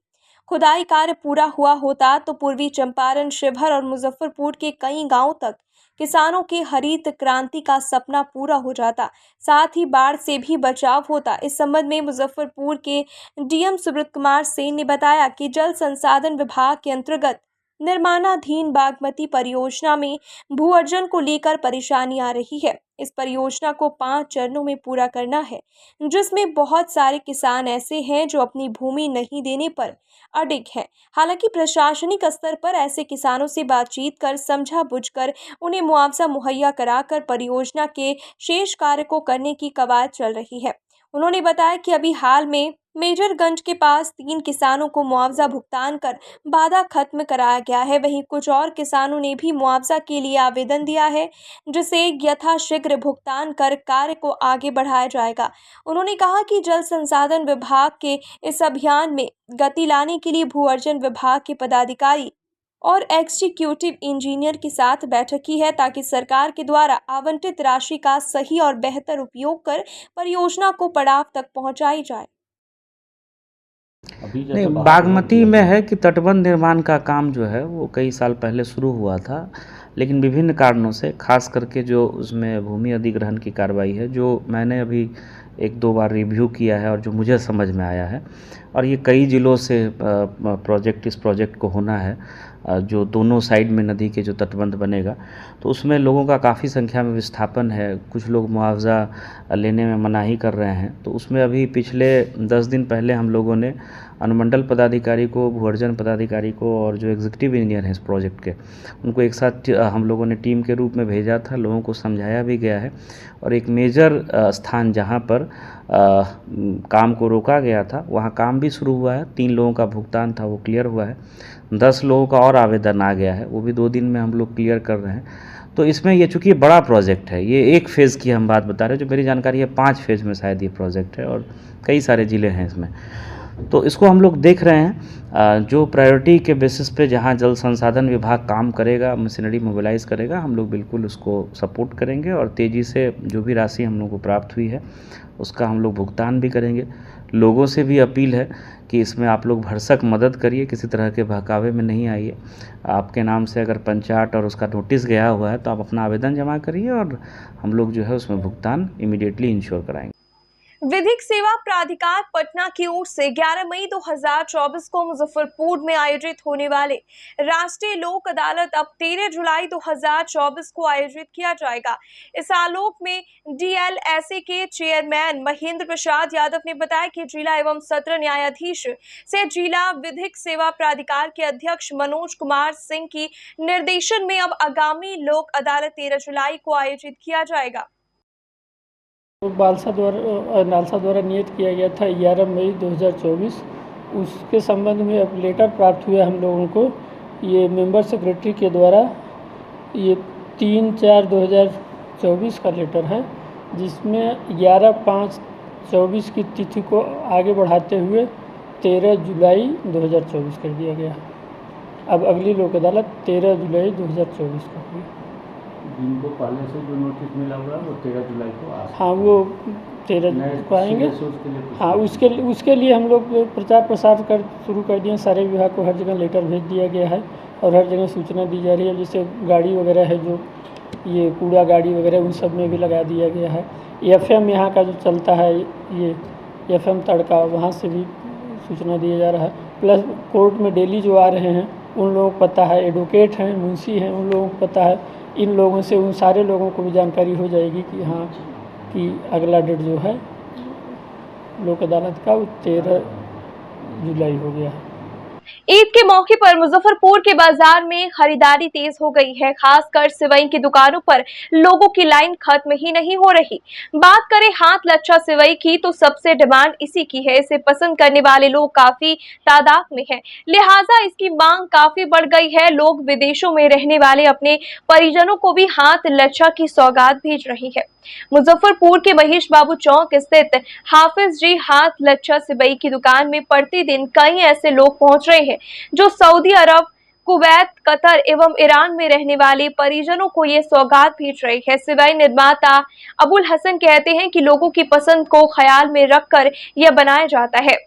खुदाई कार्य पूरा हुआ होता तो पूर्वी चंपारण, शिवहर और मुजफ्फरपुर के कई गांवों तक किसानों के हरित क्रांति का सपना पूरा हो जाता, साथ ही बाढ़ से भी बचाव होता। इस संबंध में मुजफ्फरपुर के DM सुब्रत कुमार सेन ने बताया कि जल संसाधन विभाग के अंतर्गत निर्माणाधीन बागमती परियोजना में भू अर्जन को लेकर परेशानी आ रही है। इस परियोजना को 5 चरणों में पूरा करना है, जिसमें बहुत सारे किसान ऐसे हैं जो अपनी भूमि नहीं देने पर अडिग हैं। हालांकि प्रशासनिक स्तर पर ऐसे किसानों से बातचीत कर समझा बुझकर उन्हें मुआवजा मुहैया कराकर परियोजना के शेष कार्य को करने की कवायद चल रही है। उन्होंने बताया कि अभी हाल में मेजरगंज के पास 3 किसानों को मुआवजा भुगतान कर वादा खत्म कराया गया है। वहीं कुछ और किसानों ने भी मुआवजा के लिए आवेदन दिया है, जिसे यथाशीघ्र भुगतान कर कार्य को आगे बढ़ाया जाएगा। उन्होंने कहा कि जल संसाधन विभाग के इस अभियान में गति लाने के लिए भू अर्जन विभाग के पदाधिकारी और एग्जीक्यूटिव इंजीनियर के साथ बैठक की है, ताकि सरकार के द्वारा आवंटित राशि का सही और बेहतर उपयोग कर परियोजना को पड़ाव तक पहुंचाई जाए। नहीं, बागमती में है कि तटबंध निर्माण का काम जो है वो कई साल पहले शुरू हुआ था, लेकिन विभिन्न कारणों से, खास करके जो उसमें भूमि अधिग्रहण की कार्रवाई है, जो मैंने अभी 1-2 बार रिव्यू किया है और जो मुझे समझ में आया है, और ये कई जिलों से इस प्रोजेक्ट को होना है, जो दोनों साइड में नदी के जो तटबंध बनेगा, तो उसमें लोगों का काफ़ी संख्या में विस्थापन है। कुछ लोग मुआवजा लेने में मनाही कर रहे हैं। तो उसमें अभी पिछले 10 दिन पहले हम लोगों ने अनुमंडल पदाधिकारी को, भू अर्जन पदाधिकारी को और जो एग्जीक्यूटिव इंजीनियर हैं इस प्रोजेक्ट के, उनको एक साथ हम लोगों ने टीम के रूप में भेजा था। लोगों को समझाया भी गया है, और एक मेजर स्थान जहाँ पर काम को रोका गया था वहाँ काम भी शुरू हुआ है। 3 लोगों का भुगतान था, वो क्लियर हुआ है। 10 लोगों का और आवेदन आ गया है, वो भी 2 दिन में हम लोग क्लियर कर रहे हैं। तो इसमें ये चूँकि बड़ा प्रोजेक्ट है, ये एक फ़ेज़ की हम बात बता रहे हैं, जो मेरी जानकारी है 5 फेज़ में शायद ये प्रोजेक्ट है, और कई सारे ज़िले हैं इसमें। तो इसको हम लोग देख रहे हैं, जो प्रायोरिटी के बेसिस पे जहाँ जल संसाधन विभाग काम करेगा, मशीनरी मोबिलाइज़ करेगा, हम लोग बिल्कुल उसको सपोर्ट करेंगे, और तेज़ी से जो भी राशि हम लोग को प्राप्त हुई है उसका हम लोग भुगतान भी करेंगे। लोगों से भी अपील है कि इसमें आप लोग भरसक मदद करिए, किसी तरह के बहकावे में नहीं आइए। आपके नाम से अगर पंचायत और उसका नोटिस गया हुआ है तो आप अपना आवेदन जमा करिए, और हम लोग जो है उसमें भुगतान इमीडिएटली इंश्योर कराएंगे। विधिक सेवा प्राधिकार पटना की ओर से 11 मई 2024 को मुजफ्फरपुर में आयोजित होने वाले राष्ट्रीय लोक अदालत अब 13 जुलाई 2024 को आयोजित किया जाएगा। इस आलोक में डीएलएसए के चेयरमैन महेंद्र प्रसाद यादव ने बताया कि जिला एवं सत्र न्यायाधीश से जिला विधिक सेवा प्राधिकार के अध्यक्ष मनोज कुमार सिंह की निर्देशन में अब आगामी लोक अदालत 13 जुलाई को आयोजित किया जाएगा। नालसा द्वारा नियत किया गया था 11 मई 2024, उसके संबंध में अब लेटर प्राप्त हुआ हम लोगों को। ये मेंबर सेक्रेटरी के द्वारा ये 3/4/2024 का लेटर है, जिसमें 11/5/24 की तिथि को आगे बढ़ाते हुए 13 जुलाई 2024 कर दिया गया। अब अगली लोक अदालत 13 जुलाई 2024 को हुई। जिनको पहले से जो नोटिस मिला हुआ है वो 13 जुलाई को हाँ, वो 13 को आएंगे। हाँ, उसके लिए हम लोग प्रचार प्रसार शुरू कर दिए। सारे विभाग को हर जगह लेटर भेज दिया गया है, और हर जगह सूचना दी जा रही है। जैसे गाड़ी वगैरह है, जो ये कूड़ा गाड़ी वगैरह, उन सब में भी लगा दिया गया है। FM यहाँ का जो चलता है, ये FM तड़का, वहाँ से भी सूचना दिया जा रहा है। प्लस कोर्ट में डेली जो आ रहे हैं उन लोगों को पता है, एडवोकेट हैं, मुंशी हैं, उन लोगों को पता है। इन लोगों से उन सारे लोगों को भी जानकारी हो जाएगी कि हाँ, कि अगला डेट जो है लोक अदालत का वो 13 जुलाई हो गया है। ईद के मौके पर मुजफ्फरपुर के बाजार में खरीदारी तेज हो गई है। खासकर सेवई की दुकानों पर लोगों की लाइन खत्म ही नहीं हो रही। बात करें हाथ लच्छा सेवई की तो सबसे डिमांड इसी की है। इसे पसंद करने वाले लोग काफी तादाद में हैं, लिहाजा इसकी मांग काफी बढ़ गई है। लोग विदेशों में रहने वाले अपने परिजनों को भी हाथ लच्छा की सौगात भेज रही है। मुजफ्फरपुर के महेश बाबू चौक स्थित हाफिज जी हाथ लच्छा सेवई की दुकान में प्रतिदिन कई ऐसे लोग पहुंच रहे हैं जो सऊदी अरब, कुवैत, कतर एवं ईरान में रहने वाले परिजनों को ये सौगात भेज रही है। सेवई निर्माता अबुल हसन कहते हैं कि लोगों की पसंद को ख्याल में रखकर यह बनाया जाता है।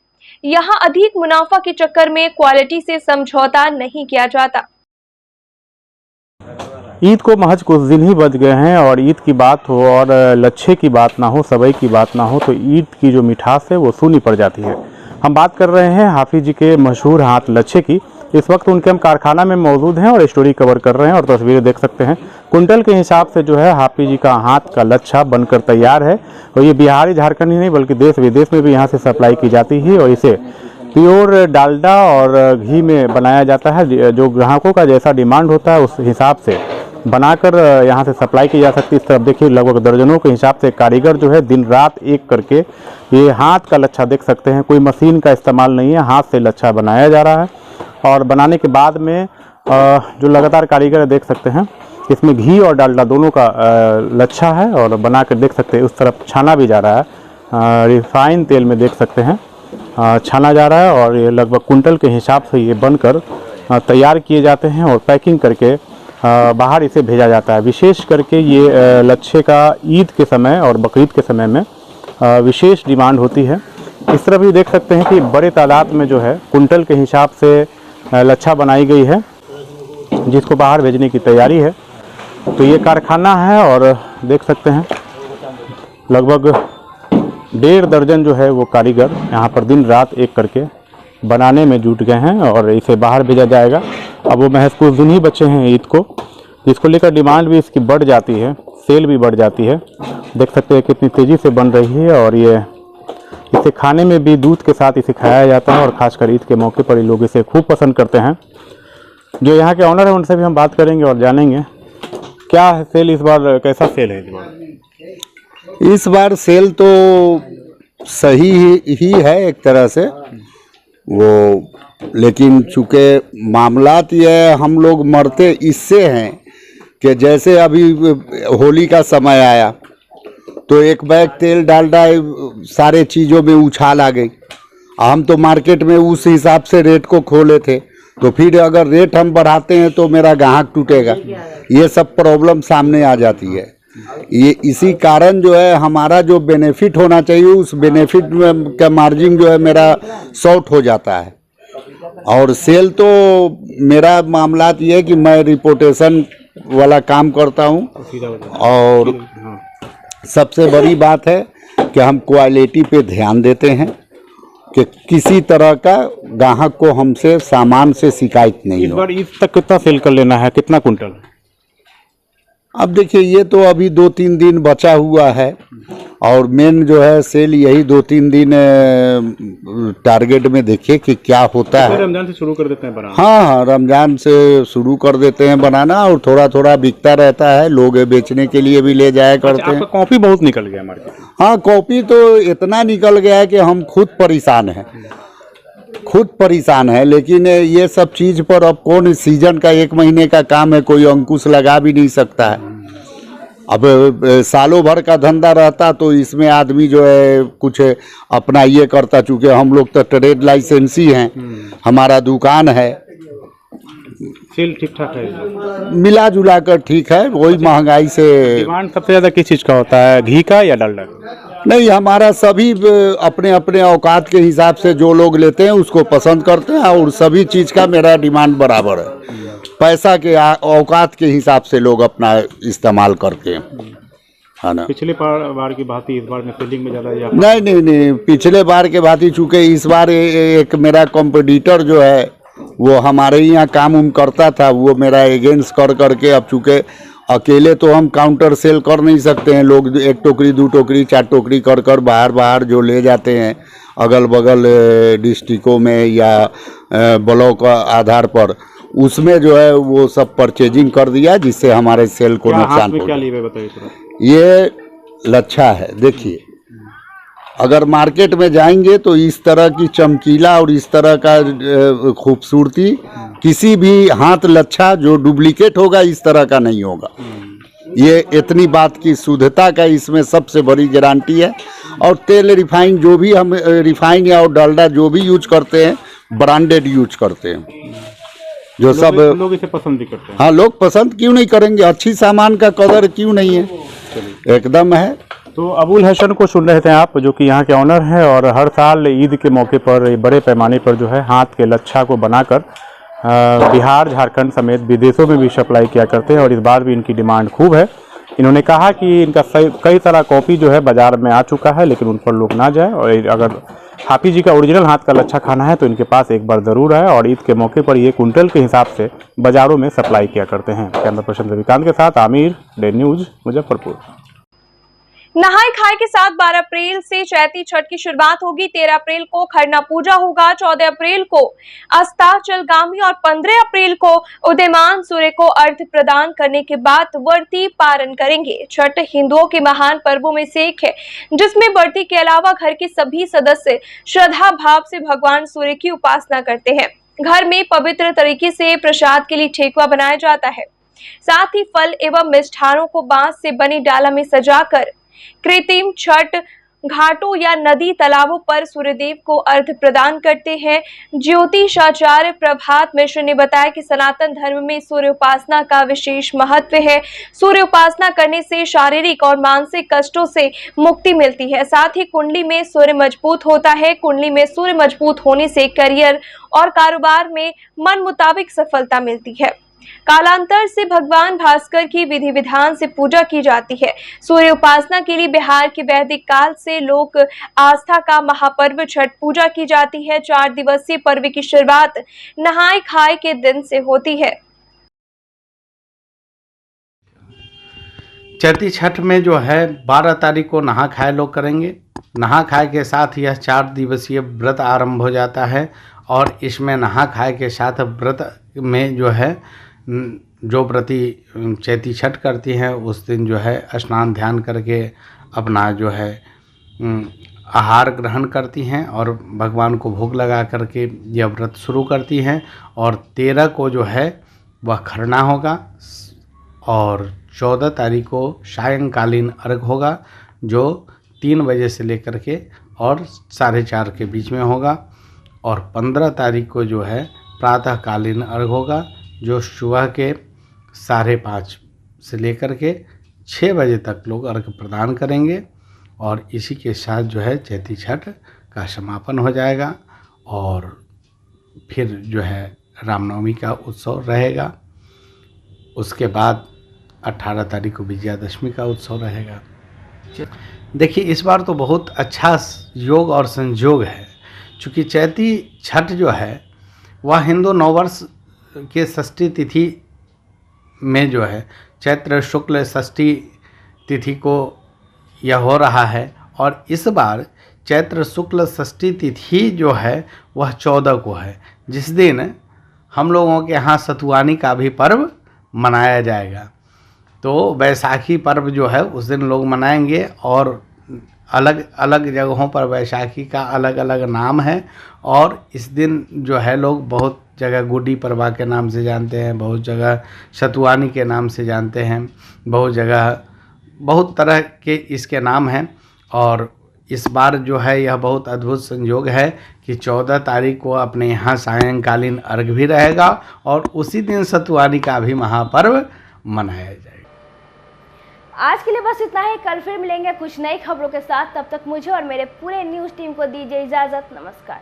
यहाँ अधिक मुनाफा के चक्कर में क्वालिटी से समझौता नहीं किया जाता। ईद को महज कुछ दिन ही बच गए हैं, और ईद की बात हो और लच्छे की बात ना हो, सेवई की बात ना हो, तो ईद की जो मिठास है वो सूनी पड़ जाती है। हम बात कर रहे हैं हाफिज जी के मशहूर हाथ लच्छे की, इस वक्त उनके हम कारखाना में मौजूद हैं और स्टोरी कवर कर रहे हैं और तस्वीरें देख सकते हैं। कुंटल के हिसाब से जो है हाफिज जी का हाथ का लच्छा बनकर तैयार है और ये बिहार झारखंड ही नहीं बल्कि देश विदेश में भी यहाँ से सप्लाई की जाती है और इसे प्योर डालडा और घी में बनाया जाता है। जो ग्राहकों का जैसा डिमांड होता है उस हिसाब से बनाकर यहाँ से सप्लाई की जा सकती है। इस तरफ देखिए लगभग दर्जनों के हिसाब से कारीगर जो है दिन रात एक करके ये हाथ का लच्छा देख सकते हैं। कोई मशीन का इस्तेमाल नहीं है, हाथ से लच्छा बनाया जा रहा है और बनाने के बाद में जो लगातार कारीगर देख सकते हैं इसमें घी और डालडा दोनों का लच्छा है और बना कर देख सकते हैं। उस तरफ छाना भी जा रहा है, रिफाइन तेल में देख सकते हैं छाना जा रहा है और ये लगभग कुंटल के हिसाब से ये बनकर तैयार किए जाते हैं और पैकिंग करके बाहर इसे भेजा जाता है। विशेष करके ये लच्छे का ईद के समय और बकरीद के समय में विशेष डिमांड होती है। इस तरह भी देख सकते हैं कि बड़े तादाद में जो है कुंटल के हिसाब से लच्छा बनाई गई है जिसको बाहर भेजने की तैयारी है। तो ये कारखाना है और देख सकते हैं लगभग 1.5 दर्जन जो है वो कारीगर यहाँ पर दिन रात एक करके बनाने में जुट गए हैं और इसे बाहर भेजा जाएगा। अब वो महज कुछ दिन ही बचे हैं ईद को, जिसको लेकर डिमांड भी इसकी बढ़ जाती है, सेल भी बढ़ जाती है। देख सकते हैं कितनी तेज़ी से बन रही है और ये इसे खाने में भी दूध के साथ इसे खाया जाता है और खासकर ईद के मौके पर लोग इसे खूब पसंद करते हैं। जो यहाँ के ऑनर है उनसे भी हम बात करेंगे और जानेंगे क्या है सेल इस बार, कैसा सेल है इस बार सेल तो सही ही है एक तरह से वो, लेकिन चूँकि मामलात ये हम लोग मरते इससे हैं कि जैसे अभी होली का समय आया तो एक बैग तेल डालडा सारे चीज़ों में उछाल आ गई। हम तो मार्केट में उस हिसाब से रेट को खोले थे, तो फिर अगर रेट हम बढ़ाते हैं तो मेरा ग्राहक टूटेगा, ये सब प्रॉब्लम सामने आ जाती है। ये इसी कारण जो है हमारा जो बेनिफिट होना चाहिए उस बेनिफिट का मार्जिन जो है मेरा शॉर्ट हो जाता है। और सेल तो मेरा मामला ये है कि मैं रिपोर्टेशन वाला काम करता हूँ और सबसे बड़ी बात है कि हम क्वालिटी पे ध्यान देते हैं कि किसी तरह का ग्राहक को हमसे सामान से शिकायत नहीं हो। इस बार ईद तक कितना सेल कर लेना है, कितना कुंटल? अब देखिए ये तो अभी 2-3 दिन बचा हुआ है और मेन जो है सेल यही 2-3 दिन टारगेट में देखिए कि क्या होता है। रमजान से शुरू कर देते हैं बनाना? हाँ, रमजान से शुरू कर देते हैं बनाना और थोड़ा थोड़ा बिकता रहता है, लोग बेचने के लिए भी ले जाया करते हैं। कॉपी बहुत निकल गया मार्केट में? हाँ, कॉपी तो इतना निकल गया है कि हम खुद परेशान हैं, लेकिन ये सब चीज़ पर अब कौन, सीजन का 1 महीने का काम है, कोई अंकुश लगा भी नहीं सकता है। अब सालों भर का धंधा रहता तो इसमें आदमी जो है कुछ अपना ये करता, चूँकि हम लोग तो ट्रेड लाइसेंसी हैं, हमारा दुकान है। सेल ठीक ठाक है, मिला जुला कर ठीक है। वही महंगाई से डिमांड सबसे ज़्यादा किस चीज़ का होता है, घी का या डालडा? नहीं, हमारा सभी अपने अपने औकात के हिसाब से जो लोग लेते हैं उसको पसंद करते हैं और सभी चीज़ का मेरा डिमांड बराबर है। पैसा के औकात के हिसाब से लोग अपना इस्तेमाल करते हैं, है ना। पिछले बार की बात इस बार में सेलिंग में ज़्यादा? नहीं, पिछले बार के बात ही, चूँकि इस बार एक मेरा कॉम्पिटिटर जो है वो हमारे यहाँ काम करता था, वो मेरा एगेंस्ट कर करके, अब चूँकि अकेले तो हम काउंटर सेल कर नहीं सकते हैं, लोग 1 टोकरी 2 टोकरी 4 टोकरी कर बाहर जो ले जाते हैं अगल बगल डिस्ट्रिक्टों में या ब्लॉक आधार पर, उसमें जो है वो सब परचेजिंग कर दिया जिससे हमारे सेल को नुकसान पहुंचा। क्या लिए बताइए थोड़ा। ये लच्छा है, देखिए अगर मार्केट में जाएंगे तो इस तरह की चमकीला और इस तरह का खूबसूरती किसी भी हाथ लच्छा जो डुप्लीकेट होगा इस तरह का नहीं होगा। ये इतनी बात की शुद्धता का इसमें सबसे बड़ी गारंटी है। और तेल रिफाइन जो भी हम रिफाइन या डालडा जो भी यूज करते हैं ब्रांडेड यूज करते हैं, जो सब लोग इसे पसंद भी करते हैं। हाँ, लोग पसंद क्यों नहीं करेंगे, अच्छी सामान का कदर क्यों नहीं है, एकदम है। तो अबुल हसन को सुन रहे थे आप, जो कि यहाँ के ऑनर हैं और हर साल ईद के मौके पर बड़े पैमाने पर जो है हाथ के लच्छा को बनाकर बिहार झारखंड समेत विदेशों में भी सप्लाई किया करते हैं और इस बार भी इनकी डिमांड खूब है। इन्होंने कहा कि इनका कई सारा कॉपी जो है बाजार में आ चुका है, लेकिन उन पर लोग ना जाए, और अगर हाफिज जी का ओरिजिनल हाथ का लच्छा खाना है तो इनके पास एक बार ज़रूर है, और ईद के मौके पर ये कुंटल के हिसाब से बाज़ारों में सप्लाई किया करते हैं। कैमरा पर्सन रविकांत के साथ आमिर, डे न्यूज़, मुजफ्फरपुर। नहाय खाए के साथ 12 अप्रैल से चैती छठ की शुरुआत होगी। 13 अप्रैल को खरना पूजा होगा, 14 अप्रैल को अस्ताचलगामी और 15 अप्रैल को उदयमान सूर्य को अर्घ्य प्रदान करने के बाद व्रती पारण करेंगे। छठ हिंदुओं के महान पर्वों में से एक है, जिसमें व्रती के अलावा घर के सभी सदस्य श्रद्धा भाव से भगवान सूर्य की उपासना करते हैं। घर में पवित्र तरीके से प्रसाद के लिए ठेकुआ बनाया जाता है। साथ ही फल एवं मिष्ठानों को बांस से बनी डाला में सजाकर कृत्रिम छठ घाटों या नदी तालाबों पर सूर्यदेव को अर्घ्य प्रदान करते हैं। ज्योतिषाचार्य प्रभात मिश्र ने बताया कि सनातन धर्म में सूर्य उपासना का विशेष महत्व है। सूर्य उपासना करने से शारीरिक और मानसिक कष्टों से मुक्ति मिलती है। साथ ही कुंडली में सूर्य मजबूत होता है। कुंडली में सूर्य मजबूत होने से करियर और कारोबार में मन मुताबिक सफलता मिलती है। कालांतर से भगवान भास्कर की विधि विधान से पूजा की जाती है। सूर्य उपासना के लिए बिहार के वैदिक काल से लोक आस्था का महापर्व छठ पूजा की जाती है। 4 दिवसीय पर्व की शुरुआत नहाय खाए के दिन से होती है। चैती छठ में जो है 12 तारीख को नहा खाए लोग करेंगे। नहा खाए के साथ यह 4 दिवसीय व्रत आरंभ हो जाता है, और इसमें नहा खाए के साथ व्रत में जो है जो व्रती चैती छठ करती हैं उस दिन जो है स्नान ध्यान करके अपना जो है आहार ग्रहण करती हैं और भगवान को भोग लगा करके यह व्रत शुरू करती हैं। और 13 को जो है वह खरना होगा, और 14 तारीख को सायंकालीन अर्घ होगा, जो 3 बजे से लेकर के और 4:30 के बीच में होगा। और 15 तारीख को जो है प्रातःकालीन अर्घ होगा, जो सुबह के 5:30 से लेकर के 6 बजे तक लोग अर्घ प्रदान करेंगे। और इसी के साथ जो है चैती छठ का समापन हो जाएगा, और फिर जो है रामनवमी का उत्सव रहेगा। उसके बाद 18 तारीख को विजयादशमी का उत्सव रहेगा। देखिए, इस बार तो बहुत अच्छा योग और संयोग है, चूँकि चैती छठ जो है वह हिंदू नववर्ष के षष्ठी तिथि में जो है चैत्र शुक्ल षष्ठी तिथि को यह हो रहा है। और इस बार चैत्र शुक्ल षष्ठी तिथि जो है वह 14 को है, जिस दिन हम लोगों के यहाँ सतुआनी का भी पर्व मनाया जाएगा। तो बैसाखी पर्व जो है उस दिन लोग मनाएंगे, और अलग अलग जगहों पर बैसाखी का अलग अलग नाम है। और इस दिन जो है लोग बहुत जगह गुड्डी पड़वा के नाम से जानते हैं, बहुत जगह सतुआनी के नाम से जानते हैं, बहुत जगह बहुत तरह के इसके नाम हैं। और इस बार जो है यह बहुत अद्भुत संयोग है कि 14 तारीख को अपने यहाँ सायंकालीन अर्घ भी रहेगा, और उसी दिन सतुआनी का भी महापर्व मनाया जाएगा। आज के लिए बस इतना ही। कल फिर मिलेंगे कुछ नई खबरों के साथ। तब तक मुझे और मेरे पूरे न्यूज़ टीम को दीजिए इजाज़त। नमस्कार।